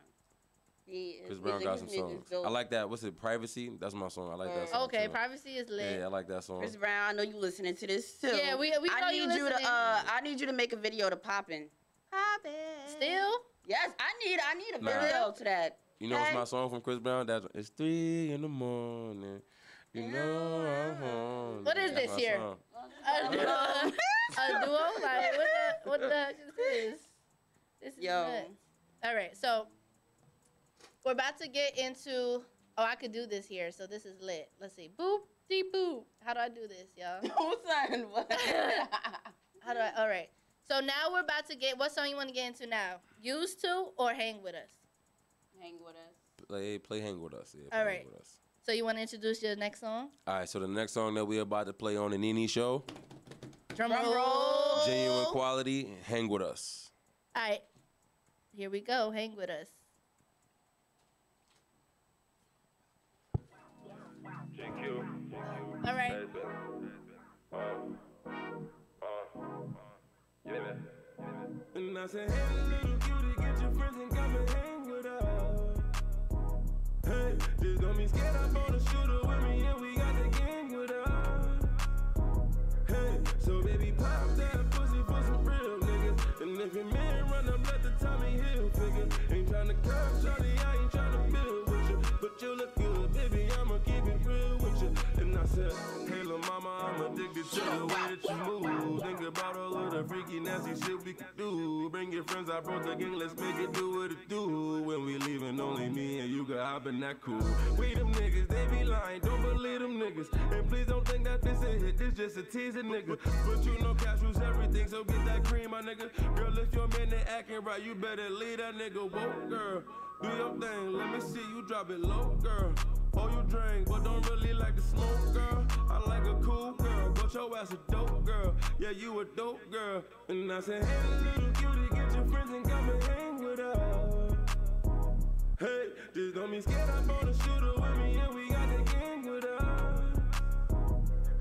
Chris Brown got some songs. I like that. What's it? Privacy. That's my song. I like that song. Okay, too. Privacy is lit. Yeah, I like that song. Chris Brown, I know you listening to this too. Yeah, we know I need you you listening. to I need you to make a video to Poppin'. Still? Yes, I need a video to that. You know what's my song from Chris Brown? It's 3 in the morning. You know I'm home. What is That's this my here? song. A duo? Like, what the heck is this? This is nuts. All right, so we're about to get into, I could do this here, so this is lit. Let's see. Boop, dee, boop. How do I do this, y'all? Son, what? All right. So now we're about to get, what song you want to get into now? Used to or Hang With Us? Hang With Us. Play Hang With Us. Yeah, All Hang right. With Us. So you want to introduce your next song? All right, so the next song that we're about to play on the Nene Show, Drum roll. Genuine Quality, Hang With Us. All right. Here we go. Hang with us. All right. And I said, hey, little cutie, get your friends and come and hang with us. Hey, just don't be scared, I'm on the shooter with me, and we got the gang with us. Hey, so baby, pop that pussy for some real niggas. And if your man run up, let the Tommy Hill figure. Ain't tryna come, shawty, I ain't tryna build with you. But you look good, baby, I'ma keep it real with you. And I said, hey, little mama, I'm addicted to the way that you move. Think about all of the freaky, nasty shit we could do. Bring your friends, I brought the gang, let's make it do what it do. When we leaving, only me and you can hop in that cool. We them niggas, they be lying, don't believe them niggas. And please don't think that this a hit, this just a teasing nigga. But you know cash rules everything, so get that cream, my nigga. Girl, if your man ain't acting right, you better leave that nigga. Whoa, girl, do your thing, let me see you drop it low, girl. Oh, you drink, but don't really like to smoke, girl. I like a cool girl, but your ass a dope girl. Yeah, you a dope girl. And I said, hey, little cutie, get your friends and come and hang with us. Hey, just don't be scared, I'm on the shooter with me, and we got the gang with us.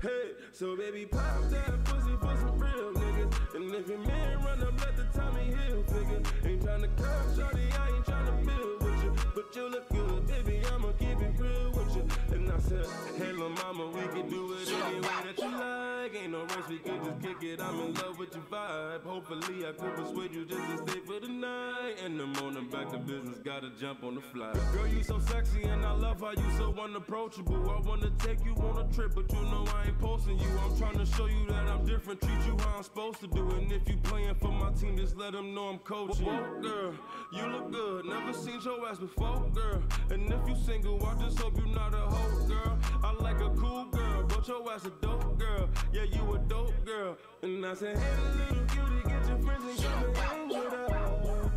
Hey, so baby, pop that pussy for some real niggas. And if your man run up, let the Tommy Hill figure. Ain't tryna come, shawty, I ain't tryna build with you. But you look good, baby, I'ma keep it real with you. And I said, hey, little mama, we can do it any way that you like. Ain't no rush, we can just kick it. I'm in love with your vibe. Hopefully, I could persuade you just to stay for the night. In the morning, back to business, gotta jump on the fly. Girl, you so sexy, and I love how you so unapproachable. I wanna take you on a trip, but you know I ain't posting you. I'm trying to show you that I'm different, treat you how I'm supposed to do. And if you playing for my team, just let them know I'm coaching. Whoa, girl, you look good, never seen your ass before, girl. And if you single, I just hope you not a hoe, girl. I like a cool girl, but your ass a dope girl. Yeah, you a dope girl. And I said, hey, little cutie, get your friends and come and hang with us.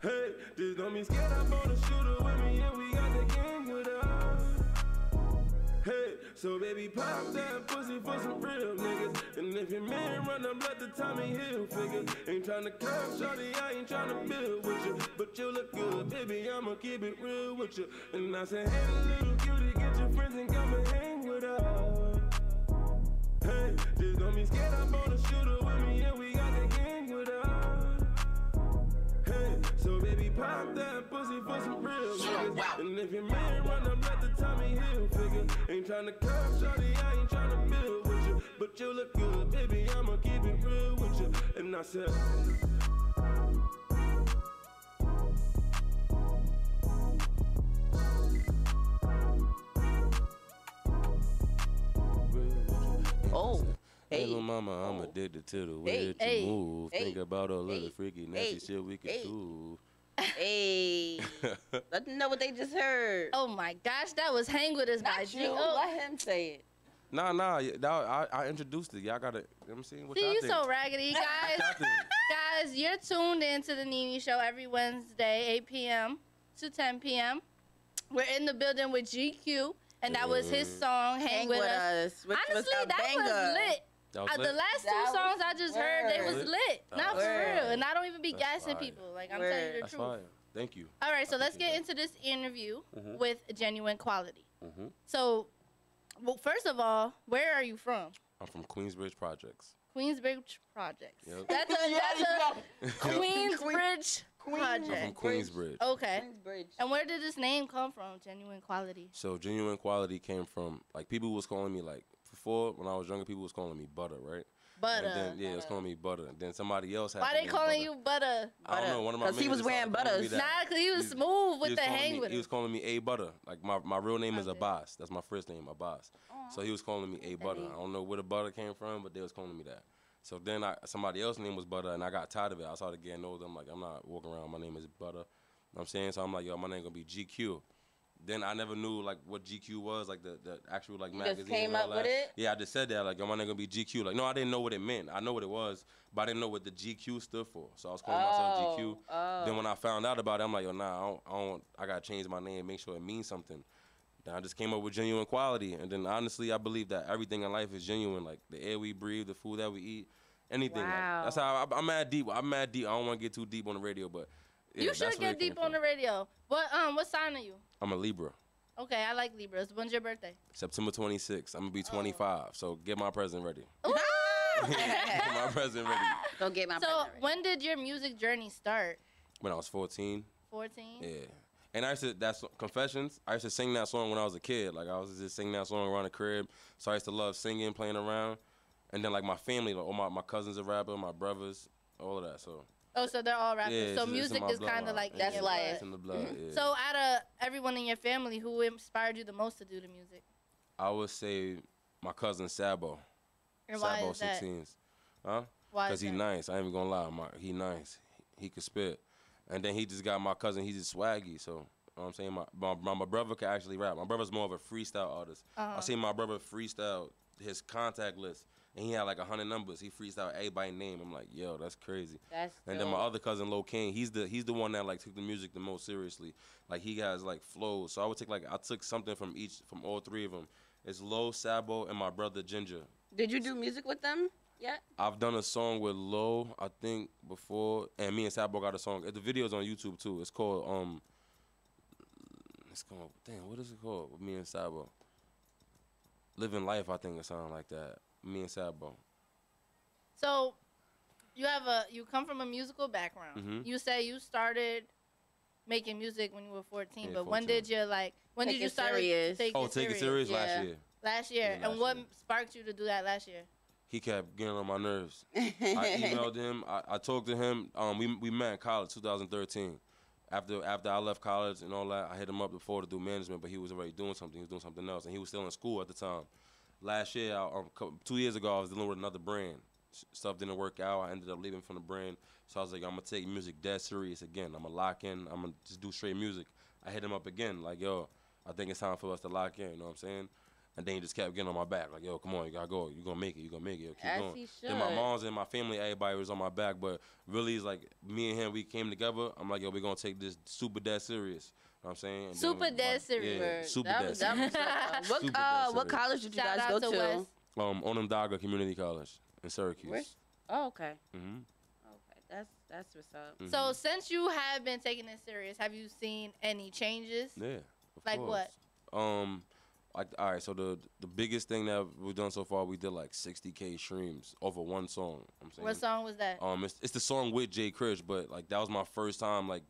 Hey, just don't be scared, I'm on the shooter with me, and we got the gang with us. Hey, so baby, pop that pussy for some real niggas. And if your man run up, let the Tommy Hill figure. Ain't tryna come, shawty, I ain't tryna build with you. But you look good, baby, I'ma keep it real with you. And I said, hey, little cutie, get your friends and come and hang with us. Hey, just don't be scared, I'm on the shooter with me, and we got the gang with us. Hey, so baby, pop that pussy for some real niggas. And if your man run up, let the Tommy Hill figure. Ain't tryna come, shawty, I ain't tryna build with you. But you look good, baby, I'ma keep it real with you. And I said, oh. Hey, little mama, I'm addicted to the way that you move. Think about all of the freaky, nasty shit we could do. Hey, let them know what they just heard. Oh my gosh, that was Hang With Us by G. Let him say it. Nah, I introduced it. Y'all gotta, let me see what See, y'all you think. so raggedy, guys. Guys, you're tuned into the Nene Show every Wednesday, 8 p.m. to 10 p.m. We're in the building with GQ, and that was his song, Hang With Us. Which honestly, was that banger. was lit. The last two songs I just heard, they was lit. Not for real. And I don't even be gassing people. Like, I'm telling you the truth. Fire. Thank you. All right, so let's get into this interview with Genuine Quality. So, well, first of all, where are you from? I'm from Queensbridge Projects. Queensbridge Projects. Yep. That's a Queensbridge Project. I'm from Queensbridge. Okay. And where did this name come from, Genuine Quality? So Genuine Quality came from, like, people was calling me, like, before, when I was younger, people was calling me Butter, right? Butter. And then, it was calling me Butter. And then somebody else had Why they calling you Butter? I don't know. One of my Because he was wearing butters. Nah, because he was smooth with the hang with He it. was calling me A Butter. Like, my real name is Abbas. That's my first name, Abbas. So he was calling me A Butter. I don't know where the butter came from, but they was calling me that. So then somebody else's name was Butter, and I got tired of it. I started getting older. I'm like, I'm not walking around. My name is Butter. You know what I'm saying? So I'm like, yo, my name going to be GQ. then I never knew like what GQ was, like the actual like You magazine. just came and all up with that. it? Yeah, I just said that like, yo, my nigga gonna be GQ. Like, no, I didn't know what it meant. I know what it was, but I didn't know what the GQ stood for. So I was calling myself GQ. Then when I found out about it, I'm like, yo, nah, I gotta change my name, make sure it means something. Then I just came up with genuine quality, and then honestly, I believe that everything in life is genuine. Like the air we breathe, the food that we eat, anything. Wow. Like, that's how I'm mad deep. I'm mad deep. I don't want to get too deep on the radio, but yeah, You should get deep on the radio. What sign are you? I'm a Libra. Okay, I like Libras. When's your birthday? September 26th. I'm gonna be 25. So get my present ready. Get my present ready. Go get my So present ready. when did your music journey start? When I was 14. 14? Yeah. And I used to, Confessions, I used to sing that song when I was a kid. Like, I was just singing that song around the crib. So I used to love singing, playing around. And then, like, my family, like, all my cousins are rappers, my brothers, all of that, so. Oh, so they're all rappers. Yeah, so it's music in my is kind of bloodline. like Yeah, in your life. blood. It's in the blood, yeah. So out of everyone in your family, who inspired you the most to do the music? I would say my cousin Sabo. And why Sabo is that? 16s. Huh? Why Because is he that? nice. I ain't even gonna lie. He nice. He could spit. And then he just got my cousin, he's just swaggy, so. You know what I'm saying? My brother can actually rap. My brother's more of a freestyle artist. I seen my brother freestyle his contact list, and he had like 100 numbers. He freestyled everybody's name. I'm like, yo, that's crazy. That's And then my dope. other cousin, Lil Kane, he's the one that like took the music the most seriously. Like he has like flows. So I took something from all three of them. It's Lo, Sabo, and my brother Ginger. Did you do music with them yet? I've done a song with Lo, I think, before, and me and Sabo got a song. The video's on YouTube too. It's called damn, what is it called? With me and Sabo. Living Life, I think it sounds like that. Me and Sabo. So you come from a musical background. Mhm. You say you started making music when you were 14, Yeah, but when 14. did you when Take did you it start serious. take Oh, it take it serious? serious last year. Last year. Yeah, And last what year. sparked you to do that last year? He kept getting on my nerves. I emailed him. I talked to him. We met in college, 2013. After I left college and all that, I hit him up before to do management, but he was already doing something. He was doing something else, and he was still in school at the time. Last year, 2 years ago, I was dealing with another brand. Stuff didn't work out. I ended up leaving from the brand. So I was like, I'm going to take music dead serious again. I'm going to lock in. I'm going to just do straight music. I hit him up again, like, yo, I think it's time for us to lock in, you know what I'm saying? And then he just kept getting on my back, like, yo, come on, you got to go. You're going to make it. You're going to make it. Yo, keep As going. he Then my should. moms and my family, everybody was on my back. But really, it's like me and him, we came together. I'm like, yo, we're going to take this super dead serious. You know what I'm saying? And then Super dead serious. Yeah, super That dead was serious. what Super dead what serious. college did you Shout guys out go to to? West. Onondaga Community College in Syracuse. Where? Oh, okay. Mm-hmm. Okay, that's what's up. So since you have been taking it serious, have you seen any changes? Yeah. Of Like course. what? Like, all right, so the biggest thing that we've done so far, we did like 60K streams over one song. I'm saying. What song was that? It's the song with Jay Krish, but like that was my first time like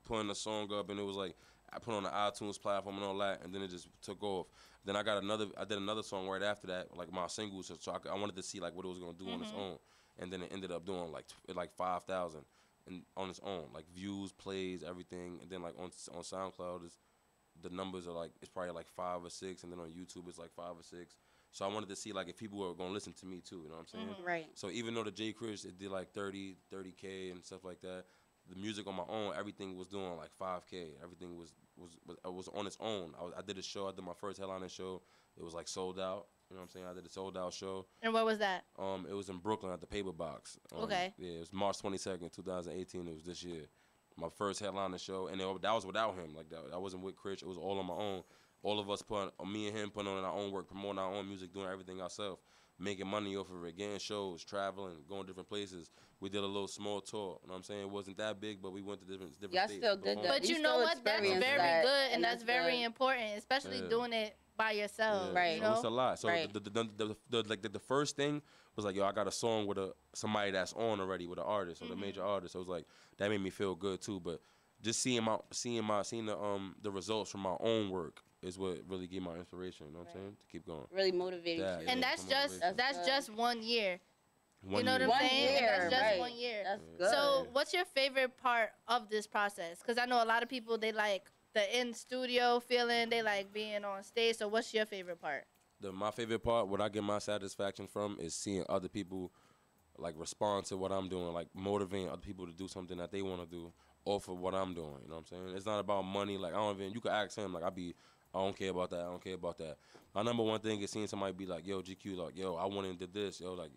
putting the song up, and it was like I put it on the iTunes platform and all that, and then it just took off. Then I did another song right after that, like my singles, so I wanted to see like what it was gonna do on its own, and then it ended up doing like 5,000 and on its own, like views, plays, everything, and then like on SoundCloud the numbers are like, it's probably like 5 or 6, and then on YouTube it's like 5 or 6. So I wanted to see like if people were gonna listen to me too, you know what I'm saying? Right. So even though the J. Krish, it did like 30K and stuff like that, the music on my own, everything was doing like 5K. Everything was on its own. I did a show, I did my first headlining show. It was like sold out. You know what I'm saying? I did a sold out show. And what was that? It was in Brooklyn at the Paper Box. Okay. Yeah, it was March 22nd, 2018. It was this year. My first headlining show, and that was without him. Like that wasn't with Krish. It was all on my own. All of us me and him putting on our own work, promoting our own music, doing everything ourselves, making money off of it, getting shows, traveling, going different places. We did a little small tour. You know what I'm saying? It wasn't that big, but we went to different Y'all states. still did that. But you know what? That's very good, and that's very important, especially doing it by yourself. Yeah. Right. You So know? it's a lot. So Right. the first thing was like, yo, I got a song with somebody that's on already with an artist or the major artist. So it was like that made me feel good too. But just seeing the results from my own work is what really gave my inspiration. You know what I'm saying? To keep going. Really motivated you. And that's just 1 year. You know what I'm 1 saying? year, And that's just right. 1 year. That's good. So what's your favorite part of this process? Because I know a lot of people, they like the in-studio feeling. They like being on stage. So what's your favorite part? My favorite part, what I get my satisfaction from, is seeing other people like respond to what I'm doing, like motivating other people to do something that they want to do off of what I'm doing. You know what I'm saying? It's not about money. Like you could ask him, like I don't care about that. I don't care about that. My number one thing is seeing somebody be like, yo, GQ, like, yo, I went and did this. Yo, like,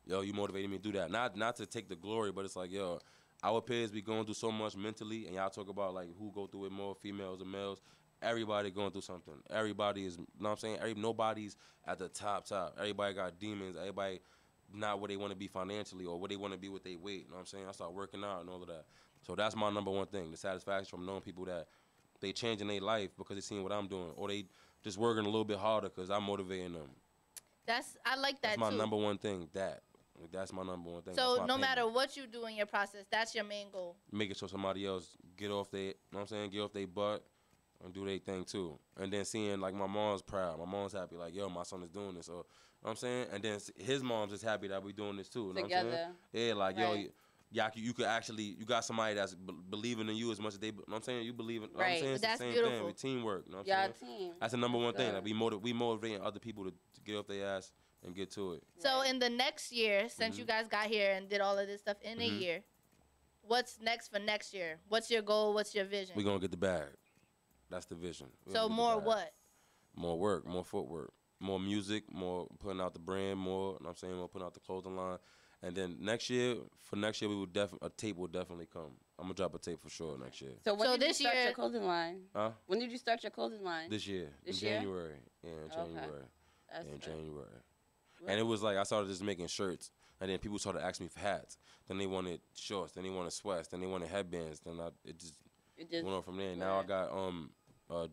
yo, you motivated me to do that. Not to take the glory, but it's like, yo, our peers be going through so much mentally, and y'all talk about like who go through it more, females or males. Everybody going through something. Everybody is, you know what I'm saying? Nobody's at the top. Everybody got demons. Everybody not where they want to be financially or where they want to be with their weight. You know what I'm saying? I start working out and all of that. So that's my number one thing, the satisfaction from knowing people that they changing their life because they seeing what I'm doing, or they just working a little bit harder because I'm motivating them. I like that That's my too. number one thing. That's my number one thing. So no matter what you do in your process, that's your main goal. Making sure somebody else get off their, you know what I'm saying, get off their butt and do their thing too. And then seeing like my mom's proud, my mom's happy, like, yo, my son is doing this, or, you know what I'm saying? And then his mom's just happy that we doing this too. You know Together. what I'm saying? Yeah, like, right. yo, you could actually, you got somebody that's believing in you as much as they, you know what I'm saying? You believe in, right. You know what I'm saying? It's that's the same beautiful. thing. We teamwork, you know what I'm saying? Team. That's the number one thing. Good. Like we motivating other people to get off their ass and get to it. So in the next year, since you guys got here and did all of this stuff in a year, what's next for next year? What's your goal? What's your vision? We're going to get the bag. That's the vision. So more what? More work, more footwork, more music, more putting out the brand, more, you know what I'm saying, more putting out the clothing line. And then next year, we will a tape will definitely come. I'm going to drop a tape for sure next year. So when did you start your clothing line? Huh? When did you start your clothing line? This year. This in year? January. Yeah, in January. Okay. That's in good. January. And it was like I started just making shirts. And then people started asking me for hats. Then they wanted shorts. Then they wanted sweats. Then they wanted headbands. Then it just went on from there. Right. Now I got a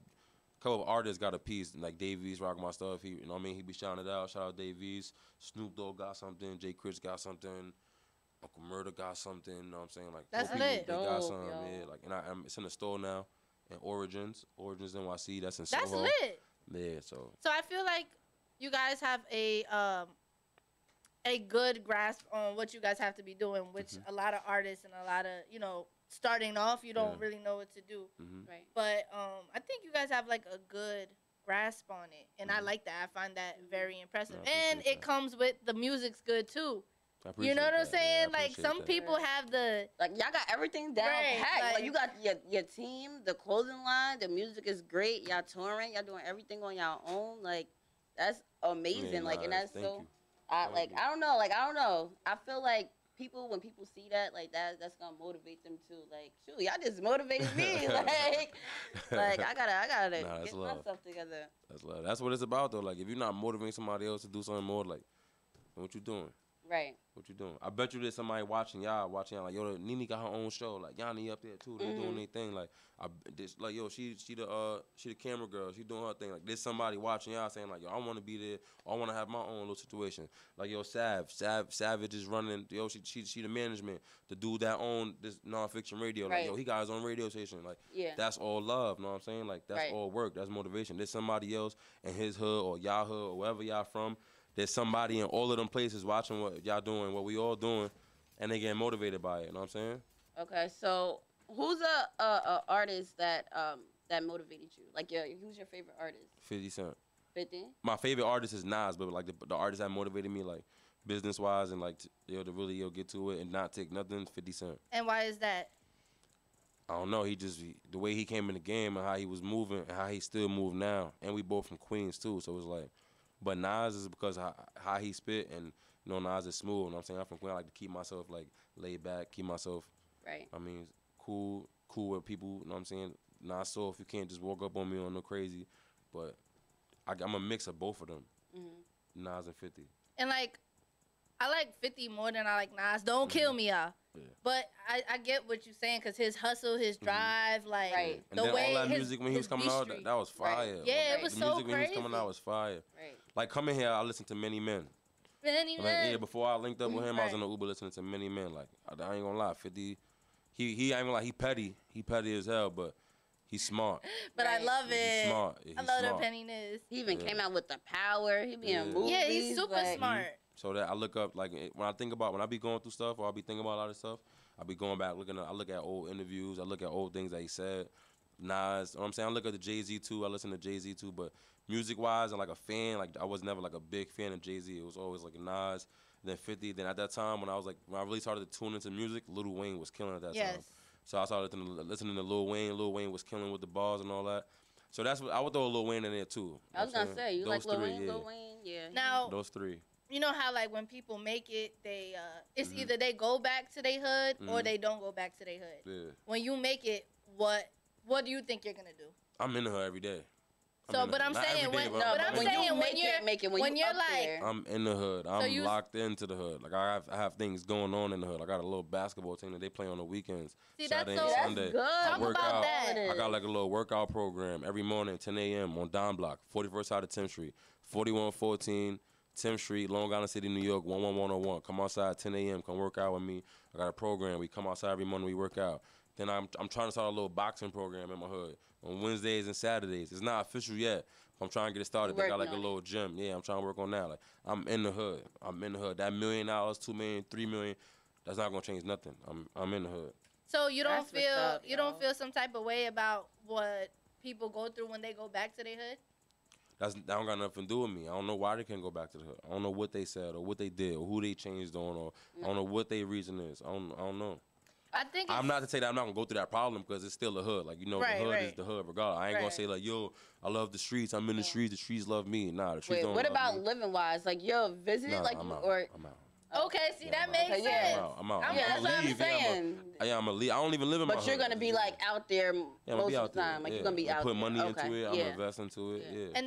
couple of artists got a piece. Like Davies rock my stuff. He, you know what I mean? He be shouting it out. Shout out Davies. Snoop Dogg got something. Jay Chris got something. Uncle Murder got something. You know what I'm saying? Like that's lit. They got Dope, something. Yeah. Like it's in the store now. And Origins NYC. That's in Soho. That's lit. Yeah. So I feel like you guys have a good grasp on what you guys have to be doing, which a lot of artists and a lot of, starting off, you don't really know what to do. Right. But I think you guys have like a good grasp on it. And I like that. I find that very impressive. And it comes with the music's good too. You know what I'm saying? Yeah, like some people have the like y'all got everything down packed. Like you got your team, the clothing line, the music is great. Y'all touring, y'all doing everything on y'all own. Like that's amazing. Yeah, like and that's thank so. you. I don't know. I feel like when people see that, like that's gonna motivate them too. Like, shoot, y'all just motivated me. like I gotta get myself together. That's love. That's what it's about though. Like if you're not motivating somebody else to do something more, like what you doing? Right. What you doing? I bet you there's somebody watching y'all like, yo, Nene got her own show. Like, Yanni up there too. They doing their thing. Like, yo, she the camera girl. She doing her thing. Like, there's somebody watching y'all saying like, yo, I want to be there. I want to have my own little situation. Like, yo, Savage is running. Yo, she the management. The dude that own this nonfiction radio. Like, yo, he got his own radio station. Like, that's all love. Know what I'm saying? Like, that's all work. That's motivation. There's somebody else in his hood or y'all hood or wherever y'all from. There's somebody in all of them places watching what y'all doing, what we all doing, and they getting motivated by it. You know what I'm saying? Okay, so who's a artist that motivated you? Like, who's your favorite artist? 50 Cent. 50? My favorite artist is Nas, but like the artist that motivated me, like business wise, and like to really get to it and not take nothing. 50 Cent. And why is that? I don't know. The way he came in the game and how he was moving and how he still move now, and we both from Queens too, so it's like. But Nas is because how he spit, and Nas is smooth. You know what I'm saying? I'm from Queens. I like to keep myself like laid back, keep myself. Right. I mean, cool with people. You know what I'm saying? Not so if you can't just walk up on me on no crazy, but I'm a mix of both of them. Nas and 50. And like, I like 50 more than I like Nas. Don't kill me, y'all. Yeah. But I get what you're saying, because his hustle, his drive, like, and the then way all that music when he was coming out, that was fire. Right. Yeah, it was so crazy. The music when he was coming out was fire. Right. Like, coming here, I listened to Many Men. Many Men. Yeah, before I linked up with him, I was in the Uber listening to Many Men. Like, I ain't gonna lie, 50, he ain't gonna lie, he petty. He petty as hell, but he's smart. But I love it. He's smart. I love the pettiness. He even came out with The Power. He be in movies. Yeah, he's super smart. So that I look up, like, when I be going through stuff, or I be thinking about a lot of stuff, I be going back, I look at old interviews, I look at old things that he said. Nas, you know what I'm saying? I look at the Jay-Z too, I listen to Jay-Z too, but music-wise, I'm like a fan, like, I was never like a big fan of Jay-Z. It was always like Nas, then 50. Then at that time, when I really started to tune into music, Lil Wayne was killing at that Yes. time. So I started listening to Lil Wayne. Lil Wayne was killing with the bars and all that. So that's what I would throw Lil Wayne in there too. I was gonna say, you like Those Lil three, Wayne? yeah. Lil Wayne, yeah. Now, Those three. you know how like when people make it, they it's Mhm. either they go back to their hood or Mhm. they don't go back to their hood. Yeah. When you make it, what do you think you're gonna do? I'm in the hood every day. So, but I'm saying when you're like, I'm in the hood. So I'm you- locked into the hood. Like I have things going on in the hood. I got a little basketball team that they play on the weekends. See, that's Saturday so- and That's Sunday. good. I Talk work about out. that. I got like a little workout program every morning, 10 a.m. on Don Block, 41st side of 10th Street, 4114 10th Street, Long Island City, New York, 11101. Come outside 10 a.m. Come work out with me. I got a program. We come outside every morning. We work out. Then I'm trying to start a little boxing program in my hood on Wednesdays and Saturdays. It's not official yet. I'm trying to get it started. They got like a little gym. Yeah, I'm trying to work on that. Like I'm in the hood. I'm in the hood. That $1 million, $2 million, $3 million, that's not gonna change nothing. I'm in the hood. so you don't That's what's feel up, you don't feel some type of way about what people go through when they go back to their hood? That don't got nothing to do with me. I don't know why they can't go back to the hood. I don't know what they said or what they did or who they changed on or I don't know what their reason is. I don't know. I think I'm not to say that I'm not gonna go through that problem because it's still a hood. Like Right, the hood right. is the hood regardless. I ain't gonna Right. say like, yo, I love the streets. I'm in the streets. The streets love me. Nah, the streets Wait, don't what love about me. living wise? Like you'll visit, Nah, like I'm you out. or I'm out. Okay, see that makes Okay, sense. yeah. I'm out. Yeah, that's what I'm leave. saying. Yeah, I'm gonna leave. I don't even live in my But you're hood. gonna be like out there Yeah, I'm gonna most be of out the there. time. Like yeah. you're gonna be I out put there. money Okay. into it. I'm Yeah. gonna invest into it. Yeah.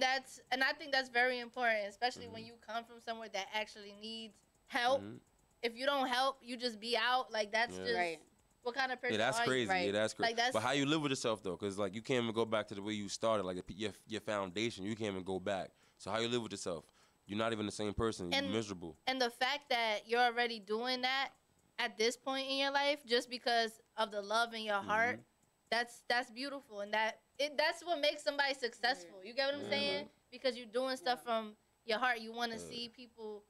And I think that's very important, especially when you come from somewhere that actually needs help. Mhm. If you don't help, you just be out. Like that's Yeah. just Right. what kind of person Yeah, that's are you? crazy. Yeah, that's crazy. Like that's But how you live with yourself though? Because like you can't even go back to the way you started. Like your foundation, you can't even go back. So how you live with yourself? You're not even the same person. You're And- miserable. and the fact that you're already doing that at this point in your life, just because of the love in your heart, that's beautiful, and that's what makes somebody successful. You get what I'm Yeah, saying? man. Because you're doing stuff from your heart. You want to see people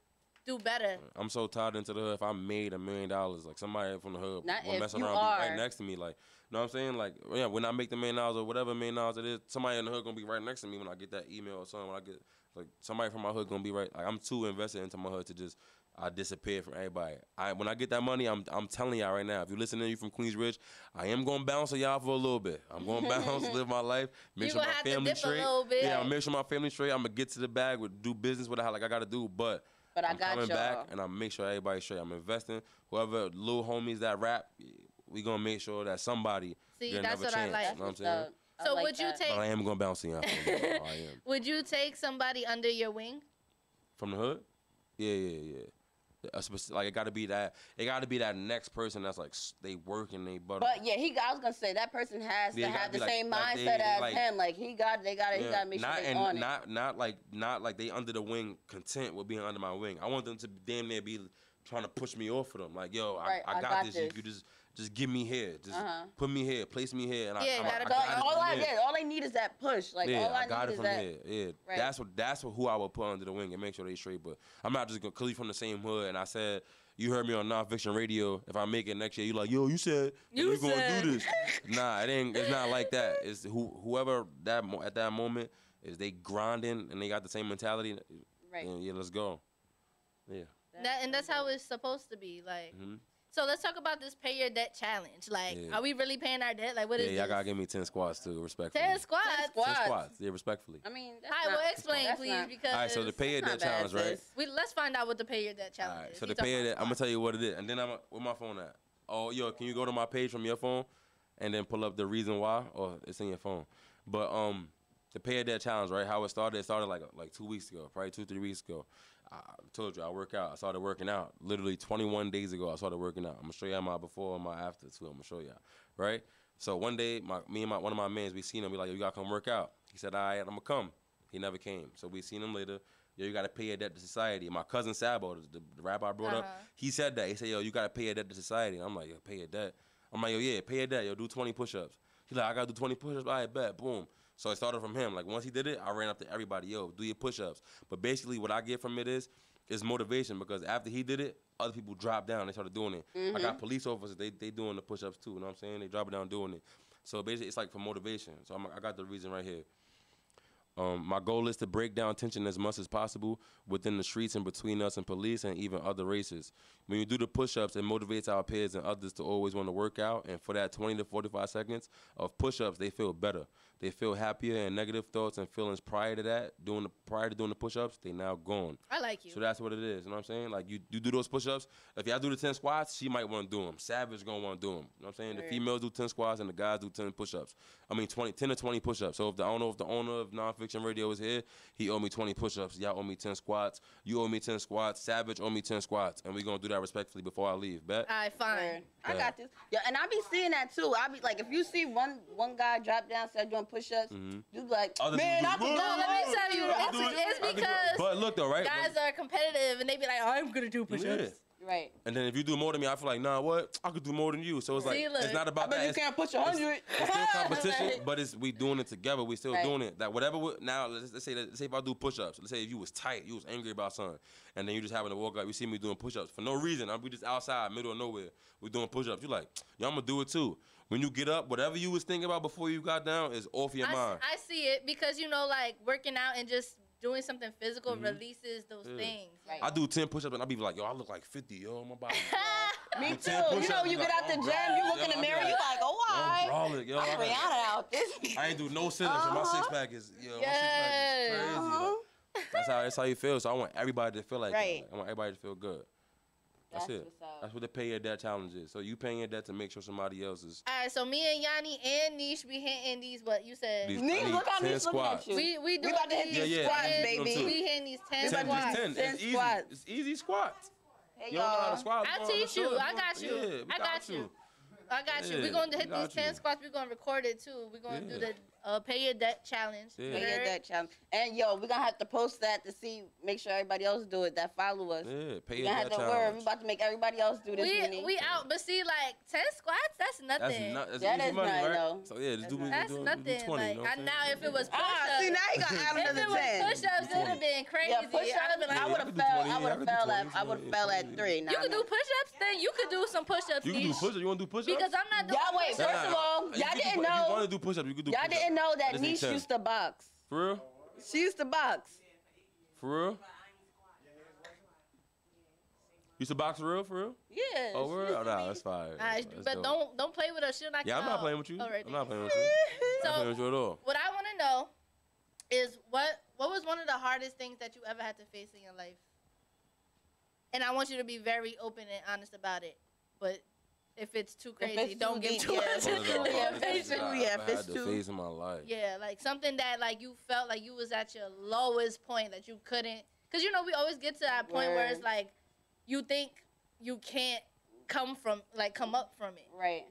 do better. I'm so tied into the hood. If I made $1 million, like somebody from the hood Not will if mess you around, be are. right next to me. Like, you know what I'm saying? Like, yeah, when I make the $1 million or whatever $1 million it is, somebody in the hood gonna be right next to me when I get that email or something. When I get like somebody from my hood gonna be right. Like, I'm too invested into my hood to just I disappear from everybody. When I get that money, I'm telling y'all right now. If you're listening, you from Queensbridge, I am gonna bounce on y'all for a little bit. I'm gonna bounce, live my life, make You sure gonna my have to family dip a straight. little bit. Yeah, I'll make sure my family straight. I'm gonna get to the bag with do business with like I gotta do, but But I I'm got coming y'all. back and I'm make sure everybody's straight. I'm investing. Whoever little homies that rap, we gonna make sure that somebody See, get that's another what I chance. like. You know what I'm saying? So would you take? But I am gonna bounce on y'all. For a minute. I am. Would you take somebody under your wing? From the hood? Yeah. Like it gotta be that. It gotta be that next person that's like they working they butt. But yeah, I was gonna say that person has to Yeah, it have gotta the be like- same like they- mindset they as like- him. Like he gotta make sure not, they on it. not like they under the wing content with being under my wing. I want them to damn near be trying to push me off of them. Like, yo, Right, I got this. You just give me here. Just put me here. Place me here. And Yeah, I so got it all from I here. get, all they need is that push. Like Yeah, all I got need it is from that. here. Yeah, Right. that's who I would put under the wing and make sure they straight. But I'm not just gonna cause you from the same hood. And I said, you heard me on Nonfiction Radio. If I make it next year, you like, yo, you said you gonna do this. Nah, it ain't. It's not like that. It's whoever at that moment is they grinding and they got the same mentality. Right. Then, yeah, let's go. Yeah. And that's how it's supposed to be. Like, Mhm. so let's talk about this pay your debt challenge. Like, Yeah. are we really paying our debt? Like, what is Yeah, y'all this? gotta give me 10 squats too, respectfully. 10 squats. 10 squats. Yeah, respectfully. I mean, All right, well, explain, please, because All right, so the pay your debt challenge, right? Let's find out what the pay your debt challenge All right, is. so You the pay talking your debt, I'm gonna tell you what it is, and then where my phone at? Oh, yo, can you go to my page from your phone, and then pull up the reason why, or it's in your phone? But the pay your debt challenge, right? How it started like 2 weeks ago, probably 2-3 weeks ago. I told you I work out. I started working out literally 21 days ago. I started working out. I'm gonna show y'all my before and my after too. I'm gonna show y'all, right? So one day, me and one of my mans, we seen him. We like, yo, you gotta come work out. He said, all right, I'm gonna come. He never came. So we seen him later. Yo, you gotta pay your debt to society. My cousin Sabo, the rapper I brought up, he said that. He said, yo, you gotta pay your debt to society. And I'm like, yo, pay your debt. I'm like, yo, yeah, pay your debt. Yo, do 20 push-ups. He's like, I gotta do 20 push-ups. All right, bet, boom. So it started from him. Like once he did it, I ran up to everybody, yo, do your push-ups. But basically what I get from it is motivation, because after he did it, other people dropped down. They started doing it. I got police officers. They doing the push-ups too. You know what I'm saying? They dropping down doing it. So basically, it's like for motivation. So I got the reason right here. My goal is to break down tension as much as possible within the streets and between us and police and even other races. When you do the push-ups, it motivates our peers and others to always want to work out. And for that 20 to 45 seconds of push-ups, they feel better. They feel happier, and negative thoughts and feelings prior to doing the push-ups, they now gone. I like you. So that's what it is. You know what I'm saying? Like you do those push-ups. If y'all do the 10 squats, she might want to do them. Savage gonna want to do them. You know what I'm saying? The females do 10 squats and the guys do 10 push-ups. I mean 10 to 20 push-ups. So if the owner of Nonfiction Radio is here, he owe me 20 push-ups. Y'all owe me 10 squats. You owe me 10 squats. Savage owe me 10 squats, and we gonna do that respectfully before I leave. Bet. All right, fine. I got this. Yo, and I be seeing that too. I be like, if you see one guy drop down, start doing push-ups, you be like, man, I can do No, let me tell you, it's because But look though, right? guys are competitive and they be like, oh, I'm gonna do push-ups. Yeah. Right. And then if you do more than me, I feel like, nah, what? I could do more than you. So it's like, See, look. it's not about that. You can't push 100. It's still competition, but we doing it together. We still Right. doing it. That whatever. Now let's say if I do push-ups. Let's say if you was tight, you was angry about something, and then you just having to walk up. You see me doing push-ups for no reason. We just outside, middle of nowhere. We doing push-ups. You like, yo, I'm gonna do it too. When you get up, whatever you was thinking about before you got down is off your mind. I see it because, you know, like working out and just doing something physical releases those things. Right. I do 10 push-ups and I be like, yo, I look like 50, yo, my body. Me too. You know, you get out the gym, you look in the mirror, you like, oh, why? I'm Rihanna out this. I ain't do no sit-ups. My six-pack is, my six-pack is crazy. Like, that's how you feel. So I want everybody to feel like that. Like, I want everybody to feel good. That's it. That's what the pay your debt challenge is. So you paying your debt to make sure somebody else is. All right, so me and Yanni and Niche be hitting these, what you said? Niche, look how Niche looking at you. We do about to hit these squats, baby. We hitting these 10 squats. 10 it's easy. It's easy squats. Hey, you don't know how to squat. I teach you. I got you. Yeah, I got you. I got you. We're going to hit these 10 squats. We're going to record it, too. We're going to do the pay your debt challenge. Pay your debt challenge. And, yo, we're going to have to post that to see, make sure everybody else do it that follow us. Yeah, pay your your debt challenge. We're about to make everybody else do this. We out. But, see, like, 10 squats, that's nothing. That is money, nothing, right? though. So, yeah, just do That's nothing. do 20, like, now, if it was push-ups. See, now you got to add another 10. If it was push-ups, it would have been crazy. Yeah, push-ups, I would have fell at 3. You could do push-ups, then you could do some push-ups. You can do push-ups? You want to do push-ups? Because I'm not doing y'all wait, first of all, y'all didn't know. If you want to do push-ups, you can do push-ups. Y'all didn't know that Niche used to box. For real? She used to box. For real? You used to box for real? For real? Yeah. Oh, for real? Oh, nah, that's fine. But don't play with us. She'll knock you out. Yeah, I'm not playing with you. All right, I'm not playing with you. I'm not playing with you at all. What I want to know is what was one of the hardest things that you ever had to face in your life? And I want you to be very open and honest about it. But if it's too crazy, don't give too much information. If it's too face in my life. Yeah, like something that like you felt like you was at your lowest point that you couldn't. Because, you know, we always get to that point where it's like you think you can't come up from it. Right.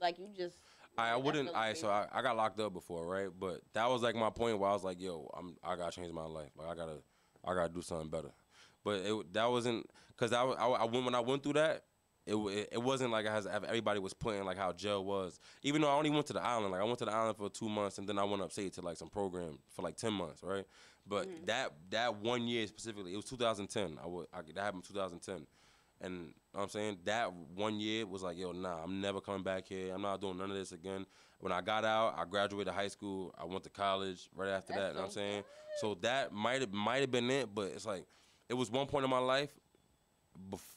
Like you just. I wouldn't. So I got locked up before, right? But that was like my point where I was like, yo, I gotta change my life. Like I gotta do something better. But that wasn't because when I went through that, it wasn't like everybody was putting like how jail was. Even though I only went to the island, like I went to the island for 2 months and then I went upstate to like some program for like 10 months, right? But that 1 year specifically, it was 2010. That happened in 2010. And you know what I'm saying? That 1 year was like, yo, nah, I'm never coming back here. I'm not doing none of this again. When I got out, I graduated high school. I went to college right after that. You know what I'm saying? So that might have been it, but it's like, it was one point in my life.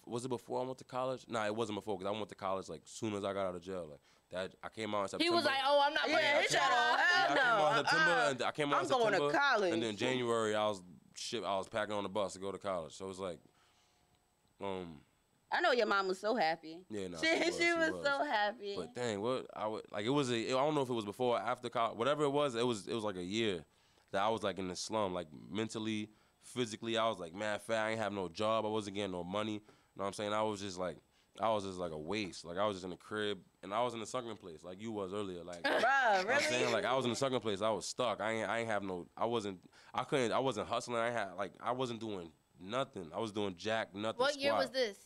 Was it before I went to college? Nah, it wasn't before because I went to college like soon as I got out of jail. Like that, I came out in September. He was like, "Oh, I'm not playing his shit off." I came out in September. I'm going to college. And then January, I was packing on the bus to go to college. So it was like, I know your mom was so happy. Yeah, no, she was so happy. But dang, I don't know if it was before or after college. Whatever it was like a year that I was like in the slum, like mentally, physically. I was like, man, I ain't have no job. I wasn't getting no money. You know what I'm saying? I was just like a waste. Like I was just in the crib and I was in the sunken place, like you was earlier. Like, bruh, really? You know I'm saying, like I was in the sunken place. I was stuck. I wasn't hustling. I wasn't doing nothing. I was doing nothing. What year was this?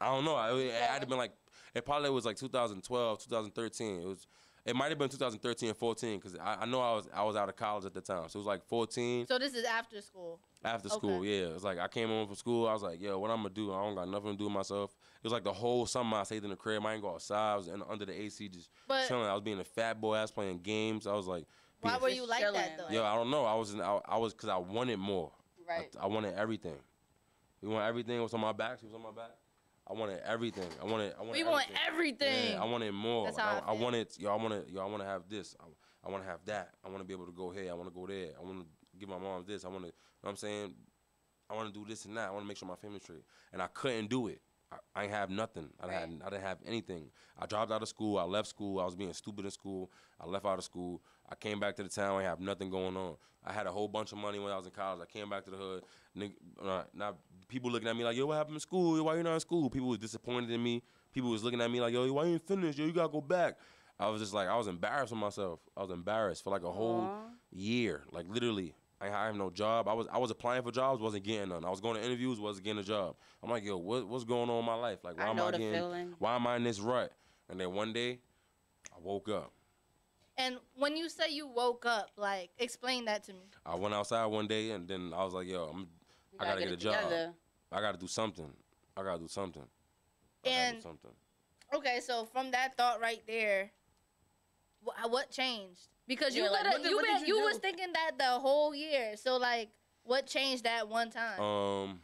I don't know. It had to been like, it probably was like 2012, 2013. It might have been 2013 or 14 because I know I was out of college at the time. So it was like 14. So this is after school? After school, yeah. It was like I came home from school. I was like, yo, what I'm going to do? I don't got nothing to do with myself. It was like the whole summer I stayed in the crib. I ain't go outside. I was under the AC just chilling. I was being a fat boy. I was playing games. I was like. Why were you like that, though? Yo, I don't know. I was because I wanted more. Right. I wanted everything. You want everything? It was on my back. She was on my back. I wanted everything. I wanted. We want everything. Yeah, I wanted more. That's like, how I wanted. I want to have this. I want to have that. I want to be able to go here. I want to go there. I want to give my mom this. I want to. You know what I'm saying? I want to do this and that. I want to make sure my family's straight. And I couldn't do it. I ain't have nothing. I didn't have anything. I dropped out of school. I left school. I was being stupid in school. I left out of school. I came back to the town. I ain't have nothing going on. I had a whole bunch of money when I was in college. I came back to the hood. Now people looking at me like, yo, what happened in school? Yo, why you not in school? People was disappointed in me. People was looking at me like, yo, why you ain't finished? Yo, you got to go back. I was just like, I was embarrassed with myself. I was embarrassed for like a whole year. Like literally. I have no job. I was applying for jobs, wasn't getting none. I was going to interviews, wasn't getting a job. I'm like, yo, what's going on in my life? Like, why am I in this rut? And then one day, I woke up. And when you say you woke up, like, explain that to me. I went outside one day, and then I was like, yo, I gotta get a job. I gotta do something. Okay, so from that thought right there, what changed? Because you was thinking that the whole year. So like, what changed that one time?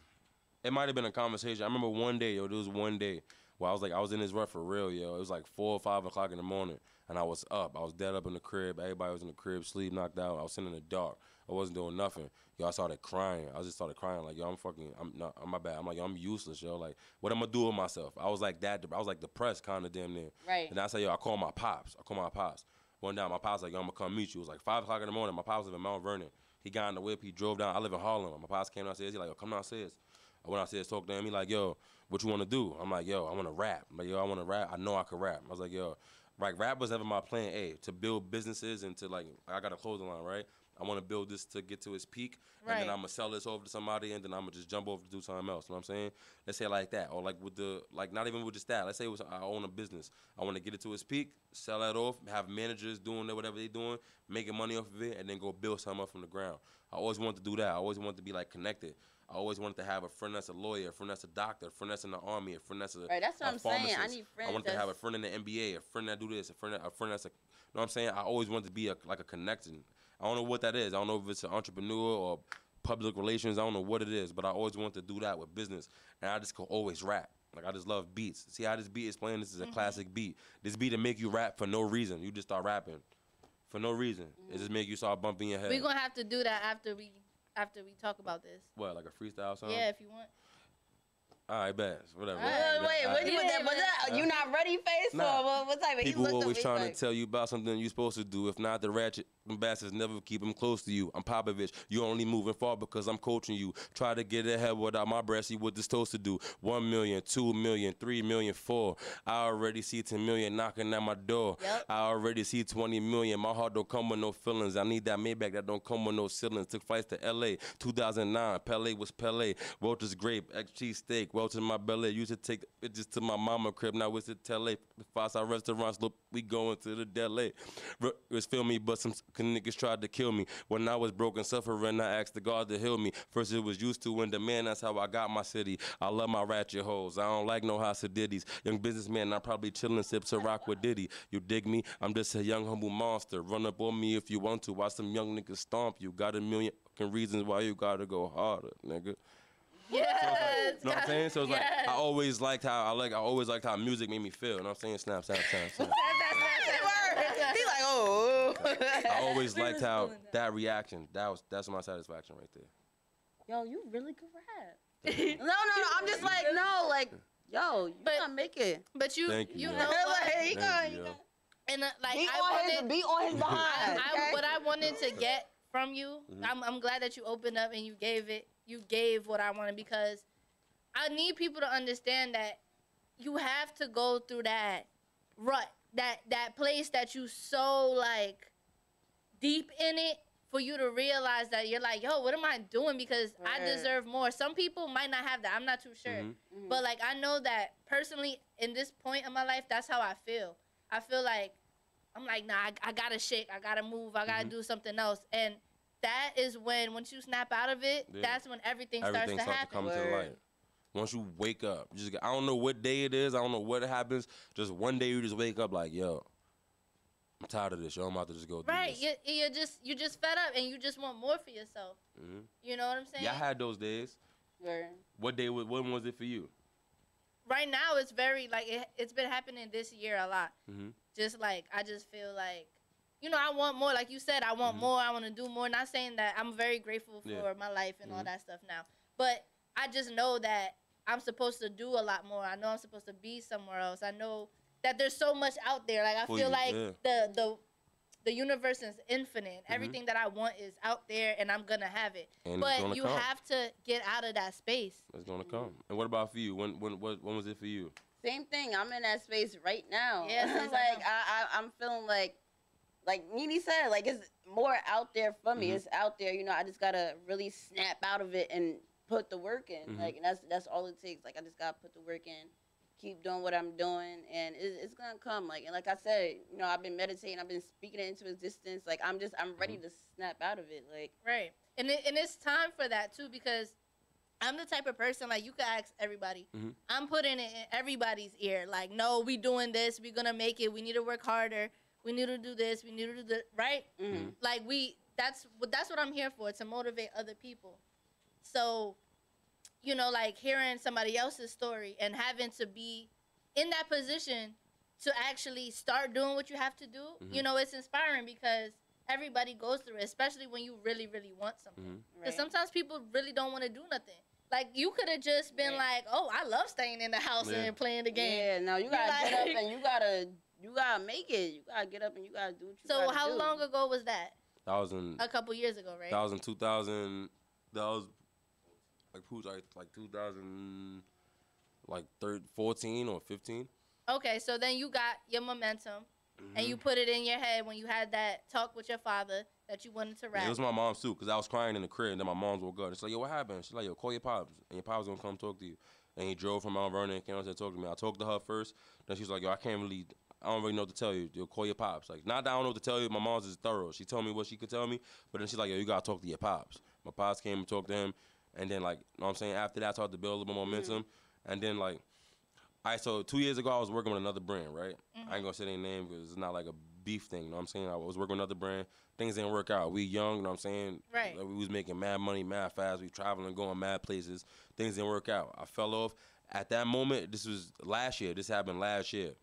It might have been a conversation. I remember one day, yo. There was one day where I was in this rut for real, yo. It was like 4 or 5 o'clock in the morning, and I was up. I was dead up in the crib. Everybody was in the crib, sleep knocked out. I was sitting in the dark. I wasn't doing nothing. Yo, I started crying. I just started crying like, yo, I'm my bad. I'm like, yo, I'm useless, yo. Like, what am I do with myself? I was like that. I was like depressed, kind of damn near. Right. And I said, yo, I called my pops. One day, my pops like, yo, I'm gonna come meet you. It was like 5 o'clock in the morning. My pops live in Mount Vernon. He got in the whip. He drove down. I live in Harlem. My pops came downstairs. He like, yo, come downstairs. I went downstairs, talked to him. He like, yo, what you want to do? I'm like, yo, I want to rap. I'm like, yo, I want to rap. I know I can rap. I was like, yo, like rap was never my plan A, to build businesses and to like, I got a clothing line, right? I want to build this to get to its peak, and then I'm going to sell this over to somebody, and then I'm going to just jump over to do something else. You know what I'm saying? Let's say like that. Or like with the, like not even with just that. Let's say I own a business. I want to get it to its peak, sell that off, have managers doing whatever they're doing, making money off of it, and then go build something up from the ground. I always wanted to do that. I always wanted to be like connected. I always wanted to have a friend that's a lawyer, a friend that's a doctor, a friend that's in the army, a friend that's a right. That's what I'm saying. I need friends. I wanted to have a friend in the NBA, a friend that do this, a friend that's a. You know what I'm saying? I always wanted to be like a connection. I don't know what that is. I don't know if it's an entrepreneur or public relations. I don't know what it is, but I always wanted to do that with business, and I just could always rap. Like I just love beats. See how this beat is playing? This is a classic beat. This beat to make you rap for no reason. You just start rapping for no reason. It just make you start bumping your head. We're gonna have to do that after we talk about this. What, like a freestyle song? Yeah, if you want. All right, bet. Whatever. Wait, what you not ready face? Nah. Or what type of people always trying to tell you about something you're supposed to do. If not, the ratchet bastards never keep them close to you. I'm Popovich. You only moving far because I'm coaching you. Try to get ahead without my breath. See what this supposed to do. 1 million, 2 million, 3 million, 4. I already see 10 million knocking at my door. Yep. I already see 20 million. My heart don't come with no feelings. I need that Maybach that don't come with no ceilings. Took flights to L.A. 2009. Pele was Pele. Welch's grape, egg cheese steak. Welch in my belly. Used to take bitches to my mama crib. Now it's at Tele. 5-star restaurants. Look, we going to the deli. It's feel me, but some niggas tried to kill me. When I was broken, suffering, I asked the God to heal me. First it was used to and demand. That's how I got my city. I love my ratchet hoes. I don't like no Hasididis. Young businessman, I'm probably chillin' sip to rock with Diddy. You dig me? I'm just a young humble monster. Run up on me if you want to. Watch some young niggas stomp you. Got a million reasons why you gotta go harder, nigga. Yes. So you know what I'm saying? So it's like I always liked how music made me feel. You know what I'm saying? Snap. He's like, oh. I always liked how that reaction. That's my satisfaction right there. Yo, you really could rap. No. I'm just like, no, like, yo, you gotta make it. But you know, like, and like be on his behind. What I wanted to get from you, I'm glad that you opened up and you gave what I wanted, because I need people to understand that you have to go through that rut, that place that you so like deep in it for you to realize that you're like, yo, what am I doing? Because I deserve more. Some people might not have that. I'm not too sure. But like, I know that personally in this point of my life, that's how I feel. I feel like I'm like, nah, I gotta shake, I gotta move, I gotta do something else. And that is when, once you snap out of it, that's when everything starts to happen. To come to the light. Once you wake up, I don't know what day it is, I don't know what happens. Just one day you just wake up like, yo, I'm tired of this, yo. I'm about to just go through this. Right, you just fed up and you just want more for yourself. You know what I'm saying? Yeah, I had those days. Where? What day? When was it for you? Right now, it's very like it's been happening this year a lot. Just like I just feel like, you know, I want more. Like you said, I want more. I want to do more. Not saying that I'm very grateful for my life and all that stuff now, but I just know that I'm supposed to do a lot more. I know I'm supposed to be somewhere else. I know that there's so much out there. Like I feel like the universe is infinite. Everything that I want is out there, and I'm gonna have it. And but you have to get out of that space. It's gonna come. And what about for you? When was it for you? Same thing. I'm in that space right now. Yeah, like I'm feeling like Nene said, like it's more out there for me. It's out there. You know, I just gotta really snap out of it and put the work in. Like, and that's all it takes. Like, I just gotta put the work in. Keep doing what I'm doing, and it's gonna come. Like, and like I said, you know, I've been meditating, I've been speaking it into existence. Like, I'm ready to snap out of it. Like, right, and it's time for that too, because I'm the type of person, like, you could ask everybody. I'm putting it in everybody's ear. Like, no, we doing this, we gonna make it. We need to work harder. We need to do this. We need to do that. Right? Like that's what I'm here for, to motivate other people. So, you know, like hearing somebody else's story and having to be in that position to actually start doing what you have to do, you know, it's inspiring because everybody goes through it, especially when you really, really want something. Because sometimes people really don't want to do nothing. Like, you could have just been like, oh, I love staying in the house and playing the game. Yeah, no, you got to get up and you got to make it. You got to get up and you got to do what you got to do. So how long ago was that? That was in... A couple years ago, right? That was in 2000... That was... Like 2000, like 14 or 15. Okay, so then you got your momentum, and you put it in your head when you had that talk with your father that you wanted to rap. Yeah, it was my mom's too, because I was crying in the crib, and then my mom's woke up. It's like, yo, what happened? She's like, yo, call your pops, and your pops gonna come talk to you. And he drove from Mount Vernon and came out and talk to me. I talked to her first, then she was like, yo, I don't really know what to tell you. Yo, call your pops. Like, not that I don't know what to tell you. My mom's is thorough. She told me what she could tell me, but then she's like, yo, you gotta talk to your pops. My pops came and talked to him. And then, like, you know what I'm saying? After that, I started to build a little more momentum. And then, like, so 2 years ago, I was working with another brand, right? I ain't gonna say their name because it's not like a beef thing, you know what I'm saying? I was working with another brand. Things didn't work out. We young, you know what I'm saying? Right. Like, we was making mad money, mad fast. We traveling, going mad places. Things didn't work out. I fell off. At that moment, this was last year. This happened last year.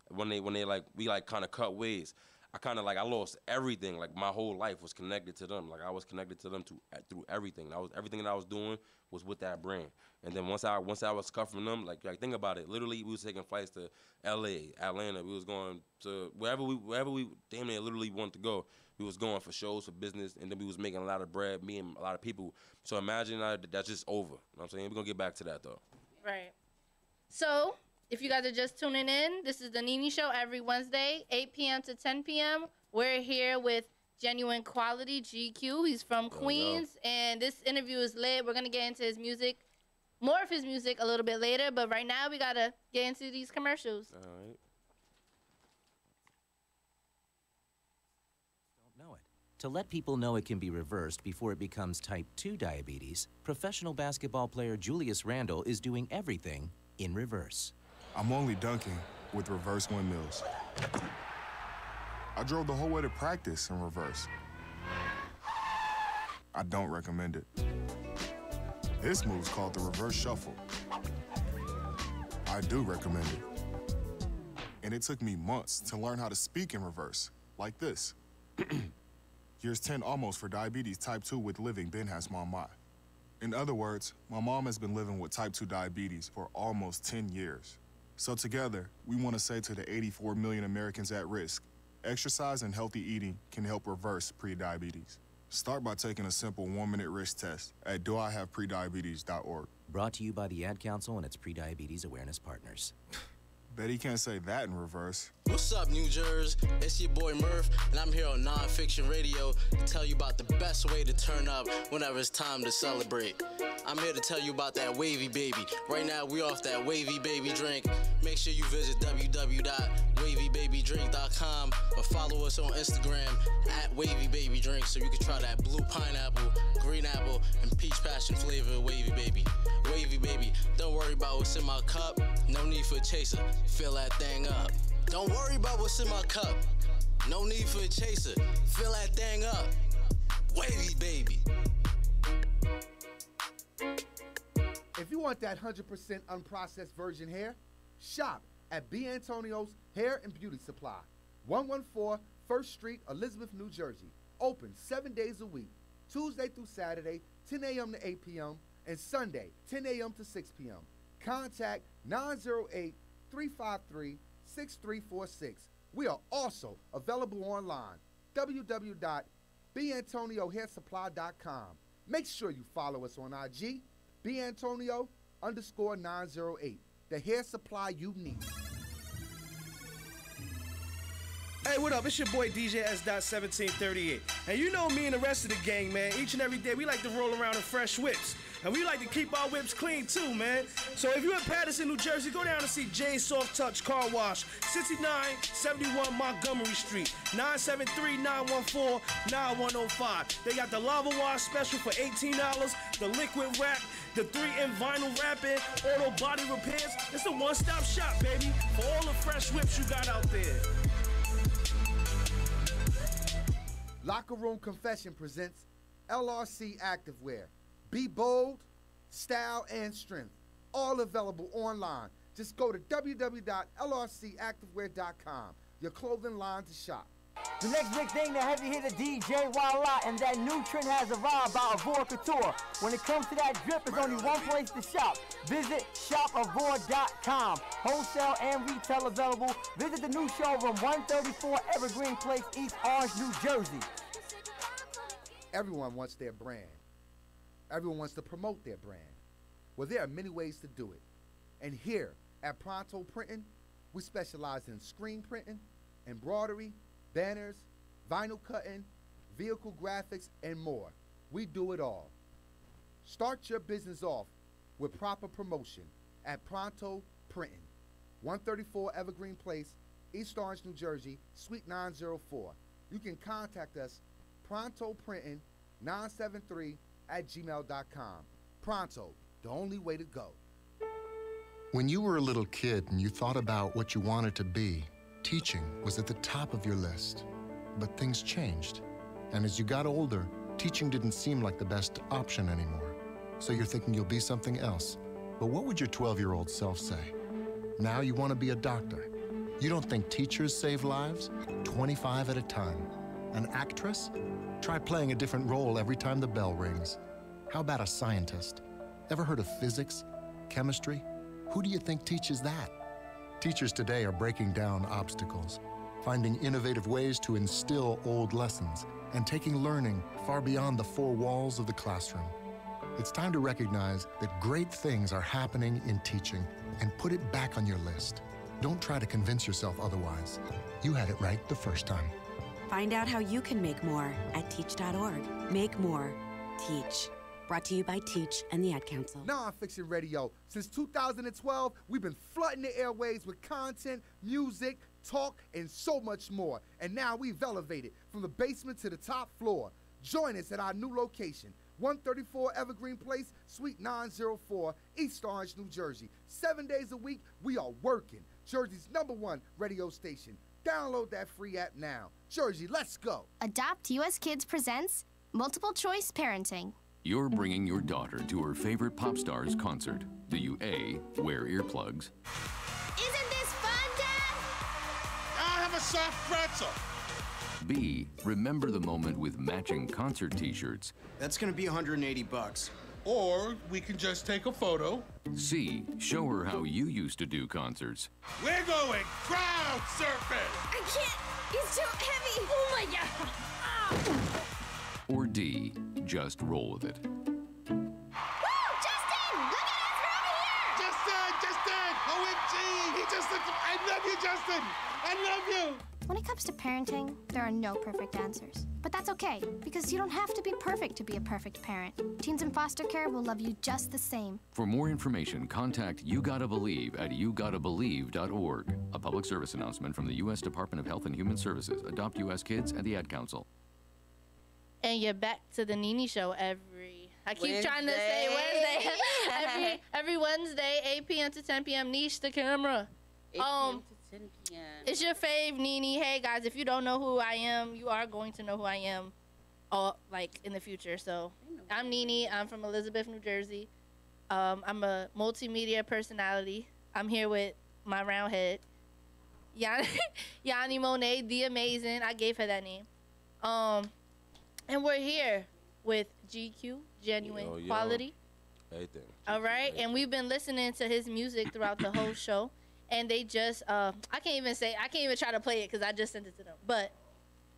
When they like, we, like, kind of cut ways. I lost everything. Like, my whole life was connected to them. Like, I was connected to them through everything. Everything that I was doing was with that brand. And then once I was cut from them, like think about it. Literally, we was taking flights to L.A., Atlanta. We was going to wherever we damn near literally wanted to go. We was going for shows, for business, and then we was making a lot of bread, me and a lot of people. So imagine that's just over. You know what I'm saying? We're going to get back to that, though. Right. So... if you guys are just tuning in, this is the Nene Show every Wednesday, 8 p.m. to 10 p.m. We're here with Genuine Quality, GQ. He's from Queens, and this interview is lit. We're going to get into his music, more of his music a little bit later, but right now we got to get into these commercials. All right. Don't know it. To let people know it can be reversed before it becomes type 2 diabetes, professional basketball player Julius Randle is doing everything in reverse. I'm only dunking with reverse windmills. I drove the whole way to practice in reverse. I don't recommend it. This move's called the reverse shuffle. I do recommend it. And it took me months to learn how to speak in reverse, like this. Here's 10 almost for diabetes type 2 with living Ben has mom. In other words, my mom has been living with type 2 diabetes for almost 10 years. So together, we want to say to the 84 million Americans at risk, exercise and healthy eating can help reverse prediabetes. Start by taking a simple 1-minute risk test at doihaveprediabetes.org. Brought to you by the Ad Council and its prediabetes awareness partners. Bet he can't say that in reverse. What's up, New Jersey? It's your boy Murph, and I'm here on Nonfiction Radio to tell you about the best way to turn up whenever it's time to celebrate. I'm here to tell you about that Wavy Baby. Right now, we off that Wavy Baby drink. Make sure you visit www.wavybabydrink.com or follow us on Instagram at wavybabydrink so you can try that blue pineapple, green apple, and peach passion flavor Wavy Baby. Wavy Baby, don't worry about what's in my cup. No need for a chaser. Fill that thing up. Don't worry about what's in my cup. No need for a chaser. Fill that thing up. Wavy Baby. If you want that 100% unprocessed virgin hair, shop at B. Antonio's Hair and Beauty Supply, 114 1st Street, Elizabeth, New Jersey. Open 7 days a week, Tuesday through Saturday, 10 a.m. to 8 p.m., and Sunday, 10 a.m. to 6 p.m. Contact 908-353-6346. We are also available online, www.bantoniohairsupply.com. Make sure you follow us on IG, BAntonio_908, the hair supply you need. Hey, what up? It's your boy DJ S.1738. And you know me and the rest of the gang, man. Each and every day we like to roll around in fresh whips. And we like to keep our whips clean too, man. So if you're in Patterson, New Jersey, go down and see Jay's Soft Touch Car Wash, 6971 Montgomery Street, 973-914-9105. They got the Lava Wash special for $18, the liquid wrap, the 3-in vinyl wrapping, auto body repairs. It's a one-stop shop, baby, for all the fresh whips you got out there. Locker Room Confession presents LRC Activewear. Be bold, style, and strength. All available online. Just go to www.lrcactivewear.com. Your clothing line to shop. The next big thing, the heavy hitter DJ Walla, and that new trend has arrived by Avor Couture. When it comes to that drip, there's only one place to shop. Visit shopavor.com. Wholesale and retail available. Visit the new showroom, 134 Evergreen Place, East Orange, New Jersey. Everyone wants their brand. Everyone wants to promote their brand. Well, there are many ways to do it. And here at Pronto Printing, we specialize in screen printing, embroidery, banners, vinyl cutting, vehicle graphics, and more. We do it all. Start your business off with proper promotion at Pronto Printing, 134 Evergreen Place, East Orange, New Jersey, Suite 904. You can contact us, prontoprinting973@gmail.com. Pronto, the only way to go. When you were a little kid and you thought about what you wanted to be, teaching was at the top of your list. But things changed. And as you got older, teaching didn't seem like the best option anymore. So you're thinking you'll be something else. But what would your 12-year-old self say? Now you want to be a doctor. You don't think teachers save lives? 25 at a time. An actress? Try playing a different role every time the bell rings. How about a scientist? Ever heard of physics? Chemistry? Who do you think teaches that? Teachers today are breaking down obstacles, finding innovative ways to instill old lessons, and taking learning far beyond the four walls of the classroom. It's time to recognize that great things are happening in teaching and put it back on your list. Don't try to convince yourself otherwise. You had it right the first time. Find out how you can make more at teach.org. Make more. Teach. Brought to you by Teach and the Ad Council. Nonfiction Radio. Since 2012, we've been flooding the airwaves with content, music, talk, and so much more. And now we've elevated from the basement to the top floor. Join us at our new location, 134 Evergreen Place, Suite 904, East Orange, New Jersey. 7 days a week, we are working. Jersey's #1 radio station. Download that free app now. Jersey, let's go. Adopt US Kids presents Multiple Choice Parenting. You're bringing your daughter to her favorite pop star's concert. Do you A, wear earplugs? Isn't this fun, Dad? I have a soft pretzel. B, remember the moment with matching concert t-shirts. That's gonna be $180. Or we can just take a photo. C, show her how you used to do concerts. We're going crowd surfing. I can't. It's too heavy. Oh my God. Ah. Or D, just roll with it. Woo! Justin! Look at us, we're over here! Justin! OMG! He just I love you, Justin. I love you. When it comes to parenting, there are no perfect answers. But that's okay, because you don't have to be perfect to be a perfect parent. Teens in foster care will love you just the same. For more information, contact You Gotta Believe at YouGottaBelieve.org. A public service announcement from the U.S. Department of Health and Human Services, Adopt U.S. Kids, and the Ad Council. And you're back to the Nene Show I keep Wednesday. trying to say Wednesday. every Wednesday, 8 p.m. to 10 p.m. Niche the camera. 8 p.m. to 10 p.m. It's your fave, Nene. Hey, guys, if you don't know who I am, you are going to know who I am like, in the future. So, I'm Nene. I'm from Elizabeth, New Jersey. I'm a multimedia personality. I'm here with my round head, Yanni Monet, the Amazing. I gave her that name. And we're here with GQ, Genuine Quality. Everything. All right, and we've been listening to his music throughout the whole show. And they just, I can't even try to play it because I just sent it to them. But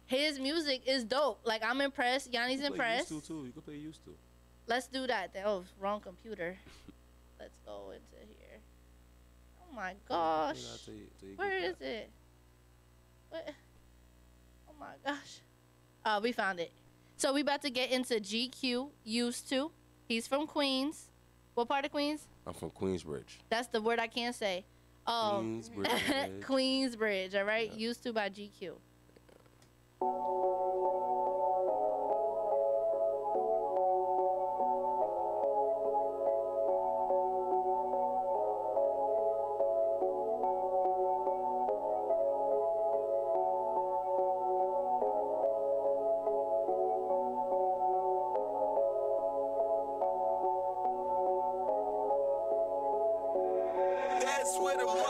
his music is dope. Like, I'm impressed. Yanni's impressed. Used to, too. You can play Used to. Let's do that. Oh, wrong computer. Let's go into here. Oh, my gosh. Where is it? What? Oh, my gosh. We found it. So we about to get into GQ, Used to. He's from Queens. What part of Queens? I'm from Queensbridge. That's the word I can't say. Queensbridge. Queensbridge, all right? Used to by GQ.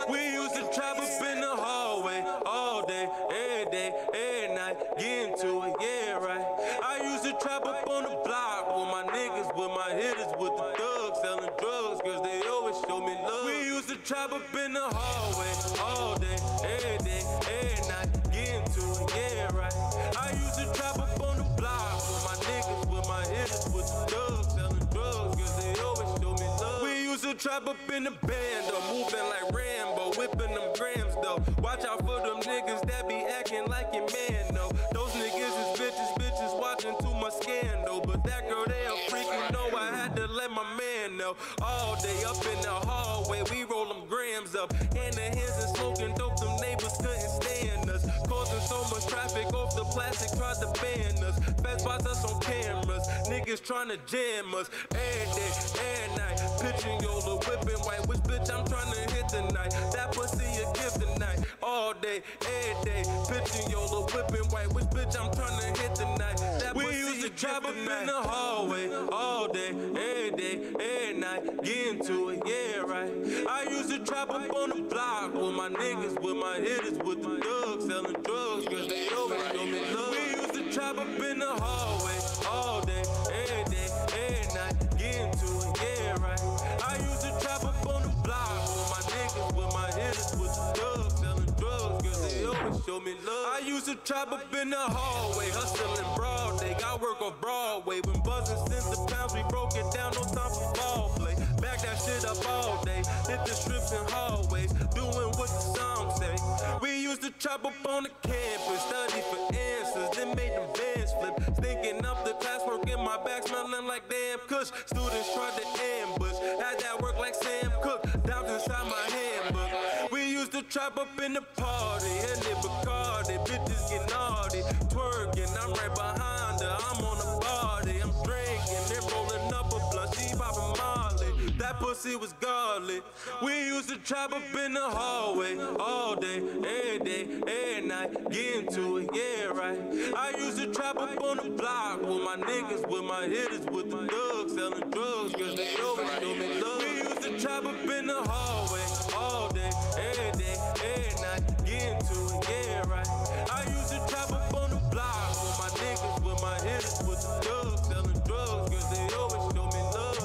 We used to trap up in the hallway all day, every day, every night, get into it, yeah, right. I used to trap up on the block with my niggas, with my hitters, with the thugs, selling drugs, cause they always show me love. We used to trap up in the hallway all day, every day, every night, get into it, yeah, right. I used to trap up on the block with my niggas, with my hitters, with the thugs, selling drugs, cause they always show me love. We used to trap up in the band, though, moving like Rambo, whipping them grams, though. Watch out for them niggas that be acting like your man, though. Those niggas is bitches watching too much scandal. But that girl, they a freak, you know I had to let my man know. All day up in the hallway, we roll them grams up. Hand in hands and smoking dope, them neighbors couldn't stand us. Causing so much traffic off the plastic, tried to ban us. Feds watch us on cameras, niggas trying to jam us. Every day, every night, pitching Yola, whipping white. Which bitch I'm trying to hit tonight? That pussy a gift tonight. All day, every day, pitching Yola, whipping white. Which bitch I'm trying to hit tonight? That we used to trap up in the hallway all day, every day, every night, get into it, yeah, right. I used to trap up on the block with my niggas, with my hitters, with the thugs, selling drugs, cause they always show me love. We used to trap up in the hallway all day, every day, every night, get into it, yeah, right. I used to trap up on the block with my niggas, with my hitters, with the thugs, selling drugs, cause they always show me love. I used to trap up in the hallway, hustling broad day, got work on Broadway. When buzzing cents the pounds, we broke it down, no time for ball play. Back that shit up all day, hit the strips and hallways, doing what the song say. We used to trap up on the campus, study for answers, then made them bands flip. Stinking up the classwork in my back, smelling like damn kush. Students tried to ambush, had that work like Sam Cooke, down inside my handbook. We used to trap up in the party, and it Bacardi, bitches get naughty, twerking, I'm right behind her, I'm on the body, I'm drinking, then rolling up a blunt, she popping Molly, that pussy was godly. We used to trap up in the hallway all day, every day, every night, get into it, yeah, right. I used to trap up on the block with my niggas, with my hitters, with the thugs, selling drugs, cause they always show me love. We used to trap up in the hallway all day, every day, every night, get into it, yeah, right. I used to trap up on the block with my niggas, with my hitters, with the thugs, selling drugs, cause they always show me love.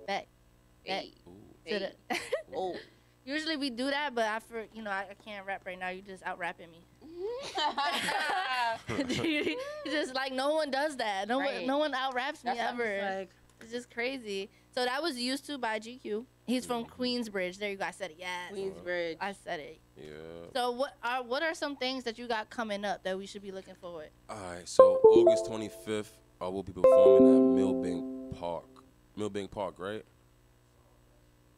Back to the old. Usually we do that, but I can't rap right now. You just out rapping me. Just like no one does that. No one out raps me ever. It's just crazy. So that was Used To by GQ. He's from Queensbridge. There you go. I said it. Yes. Queensbridge. I said it. Yeah. So what are some things that you got coming up that we should be looking forward? All right. So August 25th, I will be performing at Millbank Park. Millbank Park, right?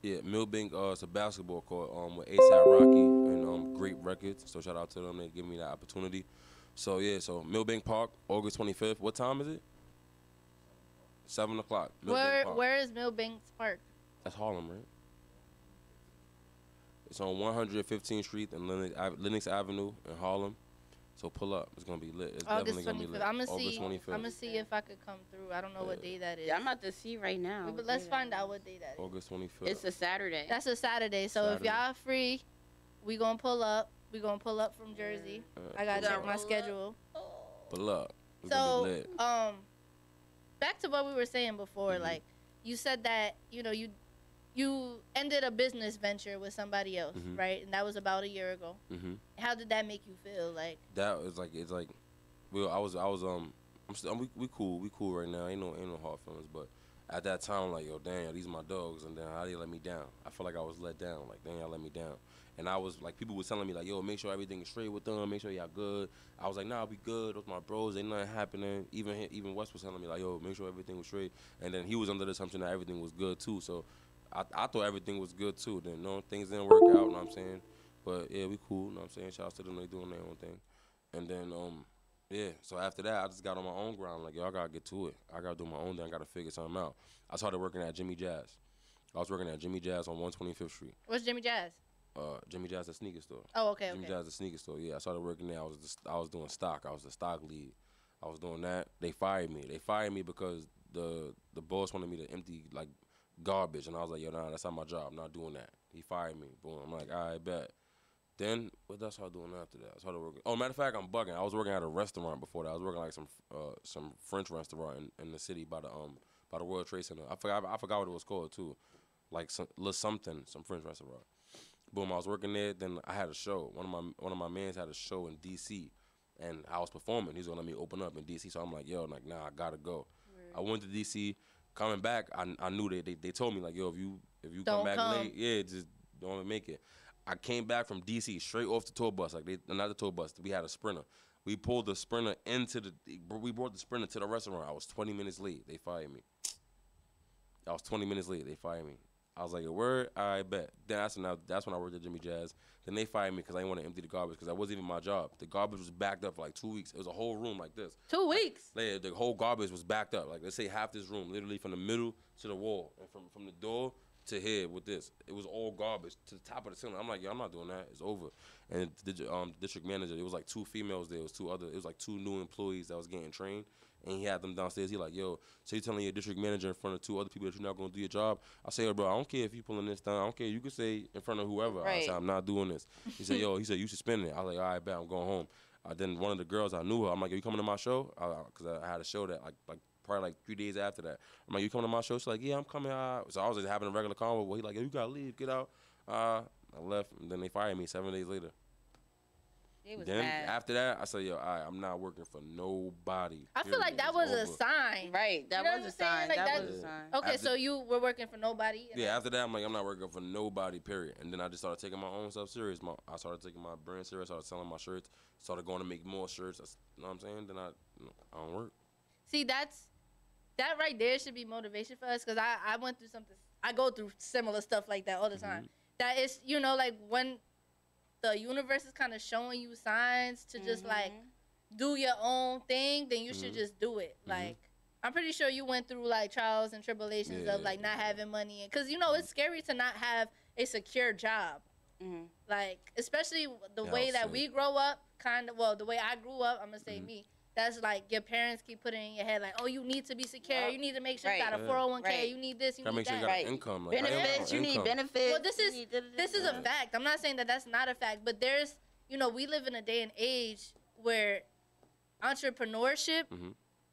Yeah, Millbank. It's a basketball court with A$AP Rocky and Great Records. So shout out to them. They give me that opportunity. So yeah, so Millbank Park, August 25th. What time is it? 7 o'clock. Where is Millbank Park? That's Harlem, right? It's on 115th Street and Lenox Avenue in Harlem. So pull up. It's gonna be lit. It's August definitely gonna be lit. August 25th. I'm gonna see Yeah. if I could come through. I don't know what day that is. Yeah, I'm about to see right now. But let's find out what day that is. August 25th. It's a Saturday. That's a Saturday. So if y'all free, we gonna pull up. We gonna pull up from Jersey. I gotta check my schedule. Pull up. It's So gonna be lit. back to what we were saying before. Like you said that you ended a business venture with somebody else, right? And that was about a year ago. How did that make you feel? Like that was like it's like, we cool right now. Ain't no hard feelings, but at that time I'm like, yo, damn, these are my dogs, and then how they let me down? I feel like I was let down. Like, damn, y'all let me down. And I was like, people were telling me like, yo, make sure everything is straight with them, make sure y'all good. I was like, nah, we good. Those my bros, ain't nothing happening. Even West was telling me like, yo, make sure everything was straight. And then he was under the assumption that everything was good too. So I thought everything was good too. Then things didn't work out, you know what I'm saying? But yeah, we cool, you know what I'm saying? Shout out to them, they doing their own thing. And then yeah, so after that I just got on my own ground, like, yo, I gotta get to it. I gotta do my own thing, I gotta figure something out. I started working at Jimmy Jazz. I was working at Jimmy Jazz on 125th Street. What's Jimmy Jazz? Jimmy Jazz, the sneaker store. Oh, okay, Jimmy Jazz, the sneaker store. Yeah, I started working there. I was doing stock. I was the stock lead. I was doing that. They fired me. They fired me because the boss wanted me to empty like garbage, and I was like, yo, nah, that's not my job. I'm not doing that. He fired me. Boom. I'm like, all right, bet. Then what else I was doing after that? I started working. Oh, matter of fact, I'm bugging. I was working at a restaurant before that. I was working like some French restaurant in the city by the World Trade Center. I forgot what it was called too, like some French restaurant. Boom, I was working there. Then I had a show. One of my mans had a show in D.C. and I was performing. He's gonna let me open up in D.C. So I'm like, yo, like, nah, I gotta go. I went to D.C. Coming back, I knew they told me like, yo, if you come back late, yeah, just don't make it. I came back from D.C. straight off the tour bus. Like, not the tour bus. We had a Sprinter. We pulled the Sprinter we brought the Sprinter to the restaurant. I was 20 minutes late. They fired me. I was 20 minutes late. They fired me. I was like, a word? I bet. Then that's when I worked at Jimmy Jazz. Then they fired me because I didn't want to empty the garbage because that wasn't even my job. The garbage was backed up for like 2 weeks. It was a whole room like this. 2 weeks? Like, the whole garbage was backed up. Like, let's say half this room, literally from the middle to the wall. And from the door to here with this. It was all garbage to the top of the ceiling. I'm like, yo, I'm not doing that. It's over. And the district manager, it was like 2 females there. It was like 2 new employees that was getting trained. And he had them downstairs. He like, yo, so you telling your district manager in front of 2 other people that you're not going to do your job? I say, yo, bro, I don't care if you pulling this down. I don't care. You can say in front of whoever. Right. I said, I'm not doing this. He said, yo, you suspended it. I was like, all right, bet, I'm going home. Then one of the girls, I knew her. I'm like, yo, you coming to my show? Because I had a show that like probably like 3 days after that. I'm like, you coming to my show? She's like, yeah, I'm coming. So I was just having a regular convo. Well, he like, yo, you got to leave. Get out. I left. And then they fired me 7 days later. Then after that, I said, yo, all right, I'm not working for nobody. I feel like that was a sign. Right, that was a sign. Like that was a sign. Okay, so you were working for nobody? Yeah, after that, I'm like, I'm not working for nobody, period. And then I just started taking my own stuff serious. I started taking my brand serious. I started selling my shirts. Started going to make more shirts. You know what I'm saying? Then I don't work. See, that right there should be motivation for us because I went through something. I go through similar stuff like that all the time. That is, like when the universe is kind of showing you signs to just like do your own thing, then you should just do it. Like, I'm pretty sure you went through like trials and tribulations of like not having money, because it's scary to not have a secure job. Like, especially the way that we grow up, the way I grew up, I'm gonna say me. That's like your parents keep putting in your head like, oh, you need to be secure. You need to make sure you got a 401k. You need this. You need make that. Sure you got income. Like, benefits. You need benefits. Well, this is a fact. I'm not saying that that's not a fact, but we live in a day and age where entrepreneurship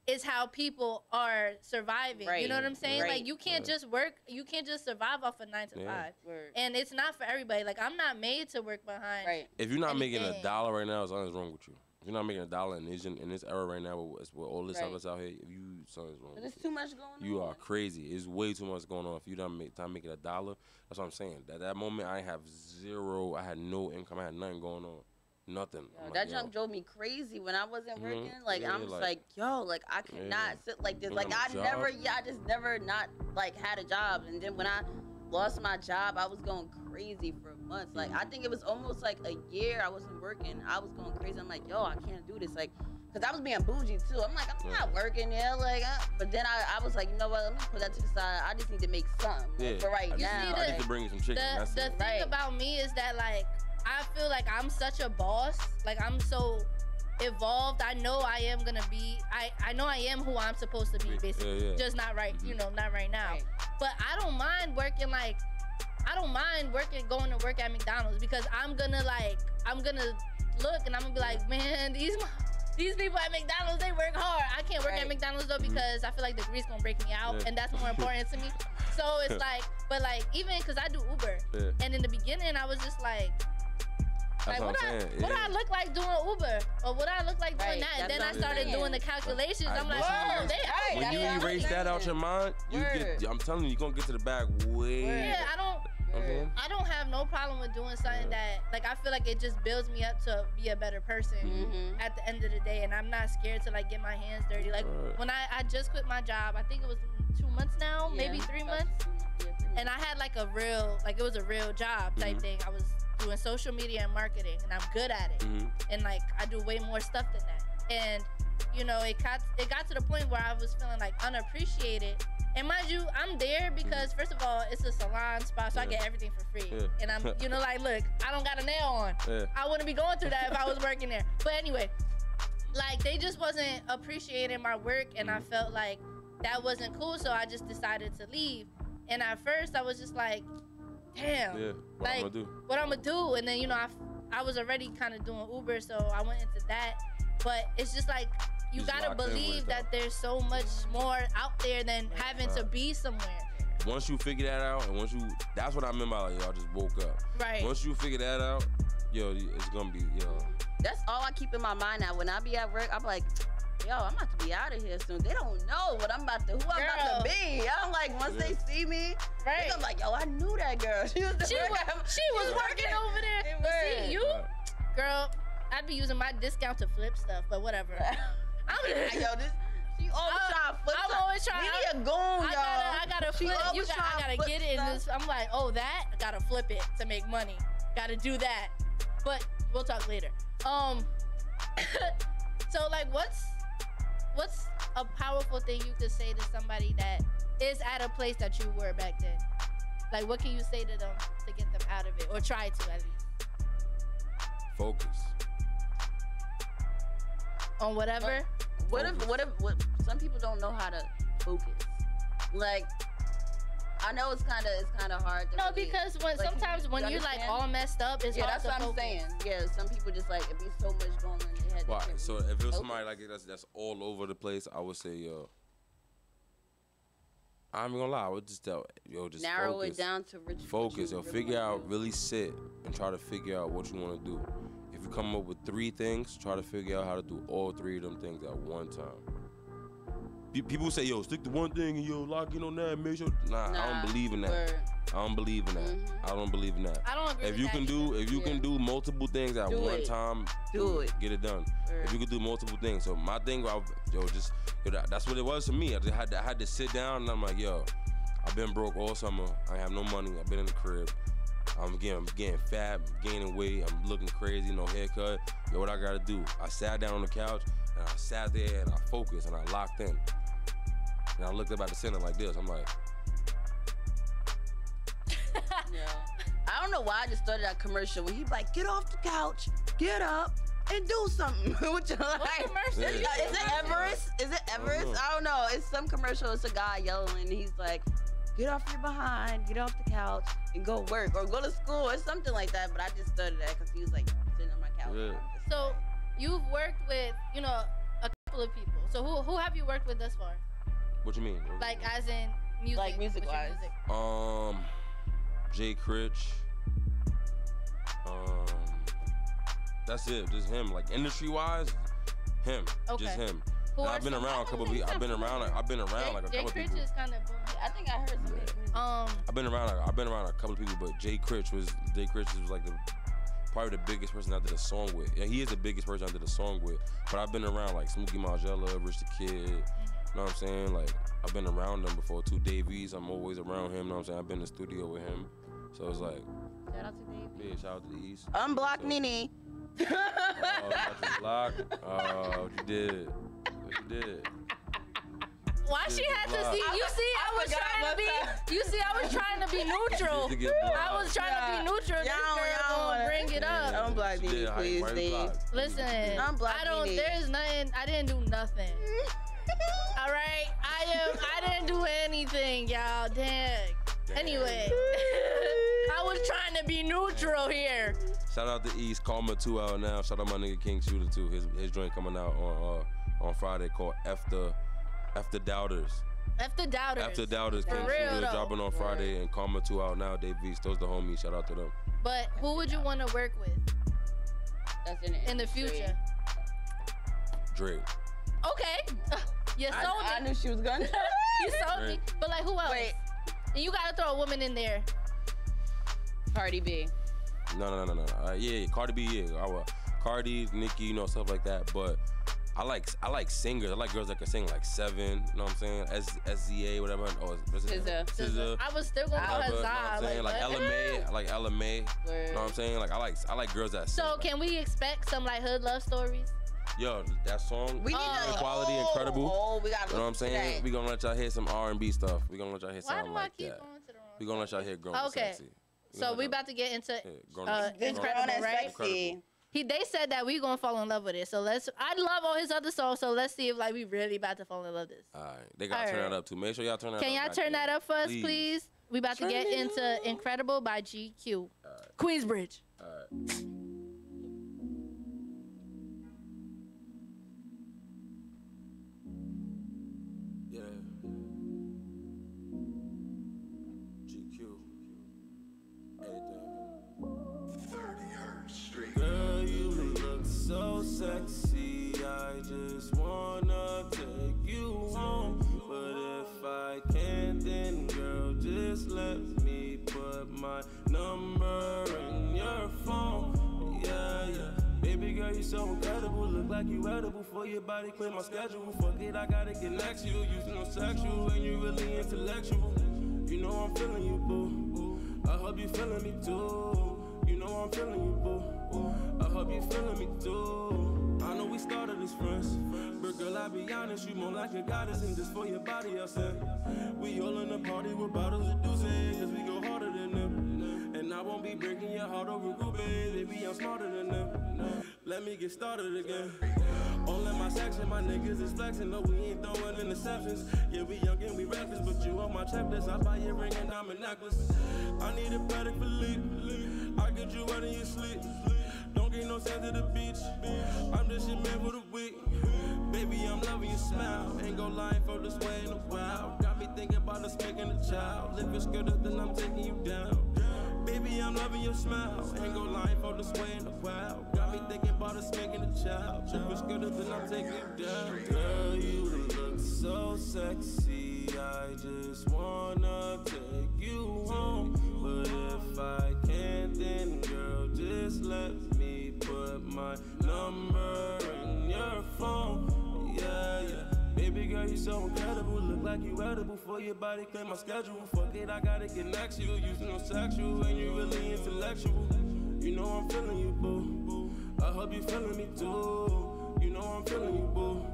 is how people are surviving. Right. You know what I'm saying? Right. Like you can't just work. You can't just survive off of 9 to 5. Word. And it's not for everybody. Like I'm not made to work behind. Right. If you're not making anything. $1 right now, something's wrong with you. If you're not making $1 in this era right now, with all this stuff that's out here, if you something's wrong. There's too much going on. You are crazy. It's way too much going on. If you don't making $1, that's what I'm saying. That moment, I have zero. I had no income. I had nothing going on. Nothing. Yo, that junk drove me crazy when I wasn't working. Like Yeah, I'm just like, yo, like I could not sit like this. You Like don't have I a job? never, I just never not like had a job. And then when I lost my job, I was going crazy for months. Like I think it was almost like a year I wasn't working. I was going crazy. I'm like, yo, I can't do this. Like, cause I was being bougie too. I'm like, I'm not working there. Like, but then I was like, you know what? Let me put that to the side. I just need to make something like, for right now. I need to bring you some chicken. That's The it. thing about me is that like I feel like I'm such a boss. Like I'm so evolved. I know I am gonna be. I know I am who I'm supposed to be. Basically, yeah. just not right. You know, not right now. But I don't mind working like. I don't mind going to work at McDonald's because I'm gonna look and I'm gonna be like, man, these people at McDonald's, they work hard. I can't work at McDonald's though because I feel like the grease gonna break me out, and that's more important to me. So it's like, but like even because I do Uber, and in the beginning I was just like what do I look like doing Uber, or what do I look like doing that? And then I started doing the calculations. I'm like, whoa, they when you erase that out your mind, I'm telling you, you're gonna get to the bag way. Yeah, I don't have no problem with doing something that, like, I feel like it just builds me up to be a better person at the end of the day, and I'm not scared to like get my hands dirty. Like when I just quit my job, I think it was 2 months now, maybe 3 months, and I had like it was a real job type thing. I was doing social media and marketing, and I'm good at it, and like I do way more stuff than that, and you know it got to the point where I was feeling like unappreciated. And mind you, I'm there because first of all, it's a salon spot, so I get everything for free. And I'm, you know, like, look, I don't got a nail on. I wouldn't be going through that if I was working there. But anyway, like, they just wasn't appreciating my work, and I felt like that wasn't cool, so I just decided to leave. And at first, I was just like, damn, what I'm gonna do? What I'm gonna do? And then, you know, I was already kind of doing Uber, so I went into that. But it's just like, you gotta believe that there's so much more out there than having to be somewhere. Once you figure that out, and that's what I meant by, like, yo, I just woke up. Right. Once you figure that out, yo, it's gonna be, yo. That's all I keep in my mind now. When I be at work, I'm like, yo, I'm about to be out of here soon. They don't know who I'm about to be. I'm like, once they see me, they gonna be like, yo, I knew that girl. She was working over there. But see, you, girl, I'd be using my discount to flip stuff, but whatever. I'm just, yo, she always trying to flip. I'm always trying. We need a goon, y'all. I gotta flip. I gotta get it. I'm like, oh, that I gotta flip it to make money. Gotta do that. But we'll talk later. So like, what's a powerful thing you could say to somebody that is at a place that you were back then? Like, what can you say to them to get them out of it, or try to at least? Focus. On whatever. What if some people don't know how to focus? Like, I know it's kind of hard. To really, because sometimes when you're like all messed up, it's hard that's to what I'm focus. saying. Yeah, some people just like it be so much going on in their head. Why? So if it was somebody like that's all over the place, I would say, yo, I'm gonna lie, I would just tell, yo, just narrow focus. it down to focus. Yo, figure out, really sit and try to figure out what you want to do. If you come up with 3 things, try to figure out how to do all 3 of them things at one time. People say, yo, stick to one thing and yo, lock in on that, make sure. Nah, I don't believe in that. Word. I don't believe in that. I don't believe in that. I don't agree If with you that can do, if you can do multiple things at one time, do it. Get it done. If you can do multiple things, so my thing, that's what it was for me. I had to sit down and I'm like, yo, I've been broke all summer. I have no money. I've been in the crib. I'm getting fat, gaining weight. I'm looking crazy, no haircut. Yo, what I gotta do? I sat down on the couch and I sat there and I focused and I locked in. And I looked up at the center like this. I'm like, I don't know why I just started that commercial when he like, get off the couch, get up, and do something. What commercial? Is it Everest? Is it Everest? I don't know. It's some commercial. It's a guy yelling and he's like, get off your behind, get off the couch, and go work or go to school or something like that. But I just started that because he was like sitting on my couch. So you've worked with, a couple of people. So who have you worked with thus far? What you mean? Like as in music. Like music-wise. Jay Critch. That's it. Just him. Like industry-wise, him. Okay. Just him. Who I've been around a couple of. I've been around like a couple Jay of Critch people. is kind of booming. I think I heard something. I've been around a couple of people, but Jay Critch was like probably the biggest person I did a song with. Yeah, he is the biggest person I did a song with. But I've been around like Smokey Margella, Rich the Kid. You know what I'm saying? Like I've been around them before too. Davies, I'm always around him. You know what I'm saying? I've been in the studio with him. So it's like. Shout out to Davies. Yeah, shout out to the East. Unblock Nene. Block. What you did? What you did? Why she had to see? You see, I was trying to be. You see, I was trying to be neutral. I was trying to be neutral. This girl gonna bring it up. Unblock Nene, please, Steve. Listen, I don't. There's nothing. I didn't do nothing. All right, I didn't do anything, y'all. Dang. Anyway, I was trying to be neutral here. Shout out to East, Karma 2 out now. Shout out my nigga King Shooter too. His joint coming out on Friday called F the Doubters. F the Doubters. F the Doubters. For King real, Shooter though. dropping on Friday and Karma 2 out now. Dave V's, those the homies. Shout out to them. But who would you want to work with That's in the future? Drake. Okay. You sold me. I knew she was gonna. You sold me. But like who else? Wait. And you gotta throw a woman in there. Cardi B. No. Yeah, Cardi B, yeah. Cardi, Nicki, you know, stuff like that. But I like singers. I like girls that can sing like Seven, you know what I'm saying? SZA, whatever. Oh, SZA. I was still going to Whatever, you know what I'm Huzzah. saying? Like Ella Mai. I like Ella Mai. You know what I'm saying? Like I like girls that sing. So can we expect some like hood love stories? Yo, that song, We need to- quality, incredible. Oh, we gotta You know what I'm listen to saying? that. We gonna let y'all hear some R&B stuff. We gonna let y'all hear Why something do I like keep that. going to the wrong? We gonna let y'all hear Grown and Okay. Sexy. So we about to get into Grown and Incredible, and right? Sexy. They said that we gonna fall in love with it. So I love all his other songs. So let's see if like we really about to fall in love with this. All right, they gotta turn that up too. Make sure y'all turn that up. Can y'all back turn there. that up for us, please? We about to get into Incredible by GQ. Queensbridge. All right. Yeah. GQ. Everything. 30 Street. Girl, you look so sexy. I just wanna take you home. But if I can't, then girl, just let me put my number in your phone. Yeah. Baby girl, you so incredible. Look like you edible for your body. Clear my schedule. Fuck it, I gotta get next to you. You feel sexual and you really intellectual. You know I'm feeling you, boo. I hope you feeling me too. You know I'm feeling you, boo. I hope you feeling me too. I know we started as friends, but girl, I'll be honest, you more like a goddess, and just for your body, I said. We all in the party with bottles of Douce, cause we go harder than them. And I won't be breaking your heart over groupies, baby, I'm smarter than them. Let me get started again. All in my section, my niggas is flexing, no, we ain't throwing interceptions. Yeah, we young and we reckless, but you on my checklist, I buy your ring and diamond necklace. I need a Patek Philippe, I get you out in your sleep. Don't get no sand to the beach. I'm just your man for the week. Baby, I'm loving your smile. Ain't gon' lie, felt this way in a while. Got me thinking about us making a child. Lift your skirt up, then I'm taking you down. Baby, I'm loving your smile. Ain't gon' lie, felt this way in a while. Got me thinking about us making a child. Lift your skirt up, then I'm taking you down. Girl, you look so sexy. I just wanna take you home. But if I can't, then girl, just let me put my number in your phone. Yeah. Baby girl, you so incredible. Look like you edible for your body. Clear my schedule. Fuck it, I gotta get next to you. You feel sexual and you really intellectual. You know I'm feeling you, boo. I hope you feeling me too. You know I'm feeling you, boo.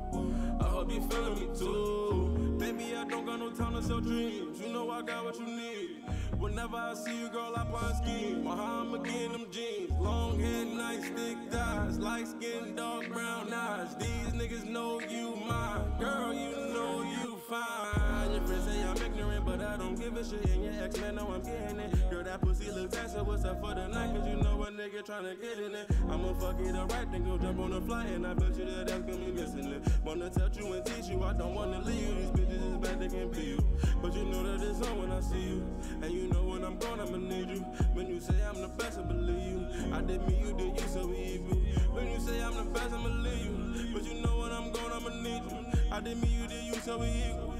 I hope you feeling me too. Baby, I don't got no time to sell dreams. You know I got what you need. Whenever I see you, girl, I find scheme. Muhammad in them jeans. Long hair, nice thick thighs. Light skin, dark brown eyes. These niggas know you mine. Girl, you know you fine. Your friends say I'm ignorant, but I don't give a shit. And your ex-man know I'm getting it. Girl, that pussy look tight, so what's up for the night? Cause you know a nigga pocket tryna get in it. I'ma fuck it up right, then go jump on the flight, and I bet you that that's gonna be listening. Wanna touch you and teach you, I don't wanna leave you. These bitches is bad, they can be you. But you know that it's on when I see you. And you know when I'm gone, I'ma need you. When you say I'm the best, I believe you. I did me, you did you, so we equal. When you say I'm the best, I'ma leave you. But you know when I'm gone, I'ma need you. I did me, you did you, so we equal.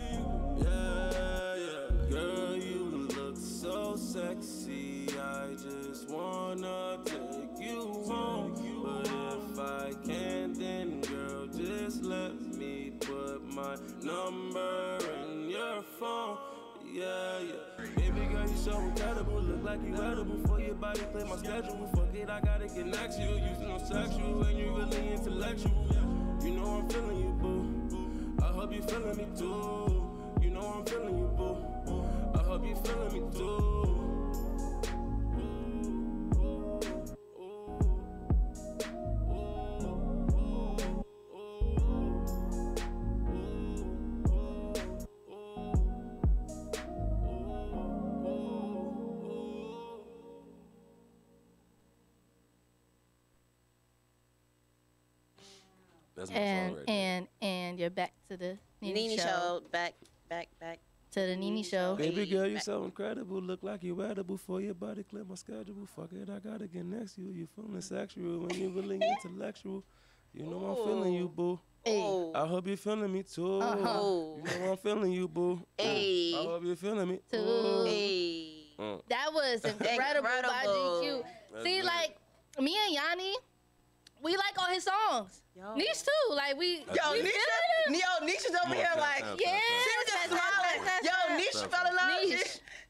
Yeah, yeah. Girl, you look so sexy. I just wanna take you home. But if I can't, then girl, just let me put my number in your phone. Yeah, yeah. Baby girl, you so incredible. Look like you edible for your body. Play my schedule. Fuck it, I gotta get next to you. You so sexual and you really intellectual. You know I'm feeling you, boo. I hope you feeling me too. You know I'm feeling you, boo. I hope you feeling me too. That's my song right there. And you're back to the Nene Show. Back. To the Nene Show. Baby girl, you so incredible. Look like you edible for your body. Clear my schedule. Fuck it, I gotta get next to you. You feeling sexual when you really intellectual. You know I'm feeling you, boo. Hey. I hope you're feeling me too. Uh-huh. You know I'm feeling you, boo. Hey. I hope you're feeling me Too. Hey. That was incredible by GQ. See, like, me and Yanni, we like all his songs. Niche too. Like, we Nisha's over here like, yeah. She was just smiling. Yo, Nisha fell in love.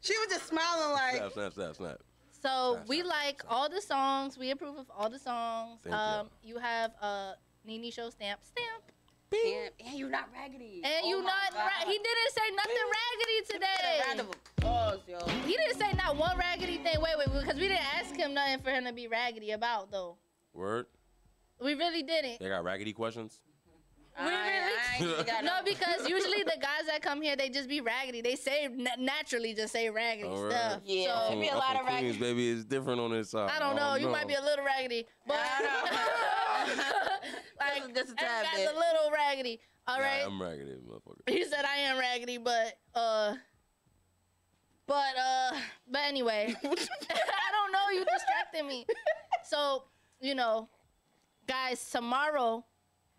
She was just smiling like. Snap. So we like all the songs. We approve of all the songs. Thank you have Nene Show stamp. And you're not raggedy. And you not he didn't say nothing raggedy today. Round of applause, yo. He didn't say not one raggedy thing. Wait, because we didn't ask him nothing for him to be raggedy about though. Word? We really didn't. They got raggedy questions? We really no, because usually the guys that come here, they just be raggedy. They say naturally just say raggedy stuff. Yeah, so, it be a lot of raggedy. Queens, baby, it's different on this side. I don't know. You might be a little raggedy, but like just a tad that's bit. a little raggedy. All right. I'm raggedy, motherfucker. He said I am raggedy, but anyway, I don't know. You distracted me. So you know, guys, tomorrow.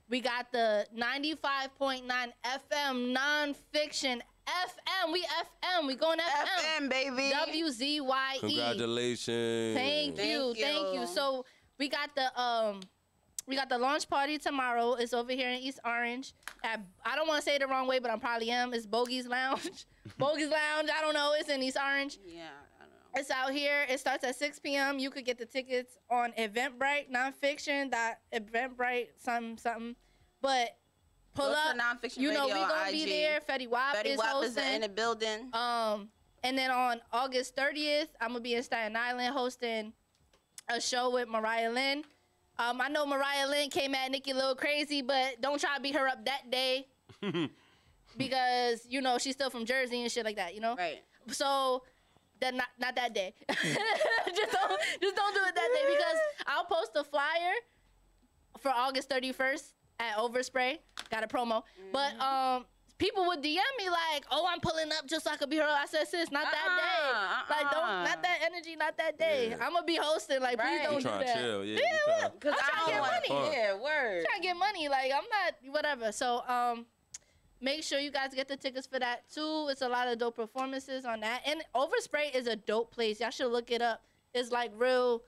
We got the 95.9 FM nonfiction FM. We FM. We going FM. FM, baby. WZYE. Congratulations. Thank you. So we got the launch party tomorrow. It's over here in East Orange. I don't want to say it the wrong way, but I probably am. It's Bogey's Lounge. Bogey's Lounge. I don't know. It's in East Orange. Yeah. It's out here. It starts at 6 p.m. You could get the tickets on Eventbrite, nonfiction.eventbrite, something. But pull up. Nonfiction you know, we Radio going to be there. Fetty Wap is hosting. in the building. And then on August 30th, I'm going to be in Staten Island hosting a show with Mariah Lynn. I know Mariah Lynn came at Nicki a little crazy, but don't try to beat her up that day. Because, you know, she's still from Jersey and shit like that, you know? Right. So... That not that day. just don't do it that day because I'll post a flyer for August 31st at Overspray. Got a promo. But people would DM me like, "Oh, I'm pulling up just so I could be her." I said, "Sis, not that day. Like, not that energy, not that day. Yeah. I'm gonna be hosting. Like, please don't do that." To chill, yeah. Because I'm trying to get money. Yeah, word. Trying to get money. Like, I'm not whatever. So make sure you guys get the tickets for that too. It's a lot of dope performances on that. And Overspray is a dope place. Y'all should look it up. It's like real,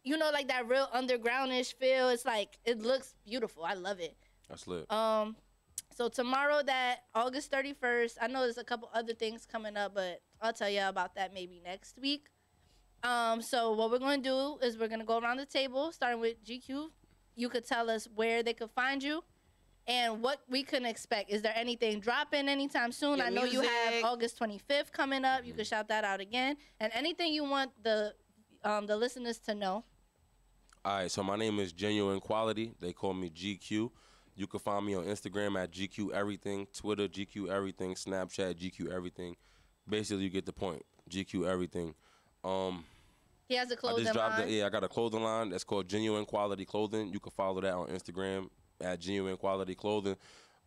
you know, like that real undergroundish feel. It's like, it looks beautiful. I love it. That's lit. So tomorrow, that August 31st, I know there's a couple other things coming up, but I'll tell you about that maybe next week. So what we're going to do is we're going to go around the table, starting with GQ. You could tell us where they could find you. And what we can expect. Is there anything dropping anytime soon? Your I know music. you have August 25th coming up. You can shout that out again. And anything you want the listeners to know. All right, so my name is Genuine Quality. They call me GQ. You can find me on Instagram at GQ Everything, Twitter GQ Everything, Snapchat GQ Everything. Basically, you get the point. GQ Everything. He has a clothing I just dropped line. I got a clothing line that's called Genuine Quality Clothing. You can follow that on Instagram at Genuine Quality Clothing.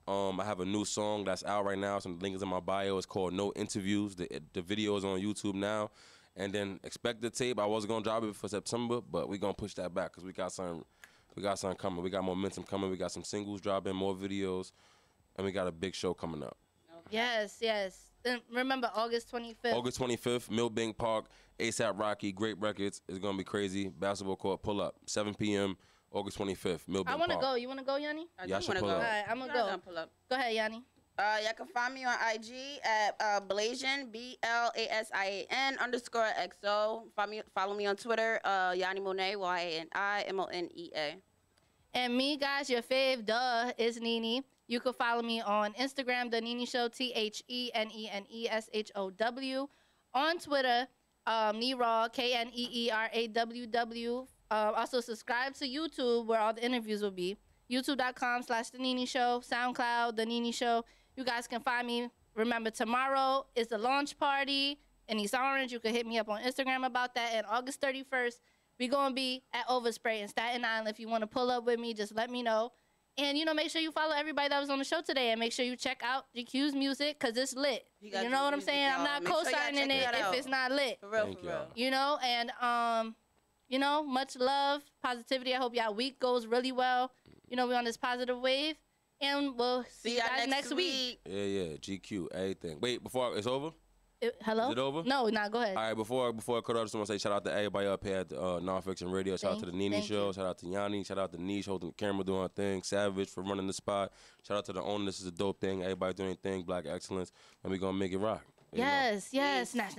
I have a new song that's out right now. Some links in my bio. It's called No Interviews. The video is on YouTube now. And then expect the tape. I was gonna drop it for September, but we're gonna push that back because we got something coming. We got momentum coming. We got some singles dropping, more videos, and we got a big show coming up. Yes, yes. And remember, August 25th. August 25th, Millbank Park, ASAP Rocky, Great Records. It's gonna be crazy. Basketball court pull up, 7 p.m. August 25th, Millbank Park. I want to go. You want to go, Yanni? Yeah, I should pull up. All right, I'm gonna go. Pull up. Go ahead, Yanni. Y'all can find me on IG at Blasian, BLASIAN_XO. Follow me on Twitter, Yanni Monet, YANI MONEA. And me, guys, your fave, is Nene. You can follow me on Instagram, The Nene Show, THENENESHOW. On Twitter, Neraw, KNEERAWW. Also, subscribe to YouTube, where all the interviews will be. YouTube.com/The Nene Show. SoundCloud, The Nene Show. You guys can find me. Remember, tomorrow is the launch party in East Orange. You can hit me up on Instagram about that. And August 31st, we're going to be at Overspray in Staten Island. If you want to pull up with me, just let me know. And, make sure you follow everybody that was on the show today. And make sure you check out GQ's music, because it's lit. You know what I'm saying? I'm not co-signing it if it's not lit. For real, for real. And, much love, positivity. I hope y'all week goes really well. We're on this positive wave. And we'll see you guys next week. Yeah, GQ, everything. Wait, before it's over? Hello? Is it over? No, not. Go ahead. All right, before I cut off, I just want to say shout out to everybody up here at Nonfiction Radio. Shout out to the Nene Show. Shout out to Yanni. Shout out to Niche holding the camera, doing her thing. Savage for running the spot. Shout out to the owner. This is a dope thing. Everybody doing their thing. Black excellence. And we're going to make it rock. Yes. Snap.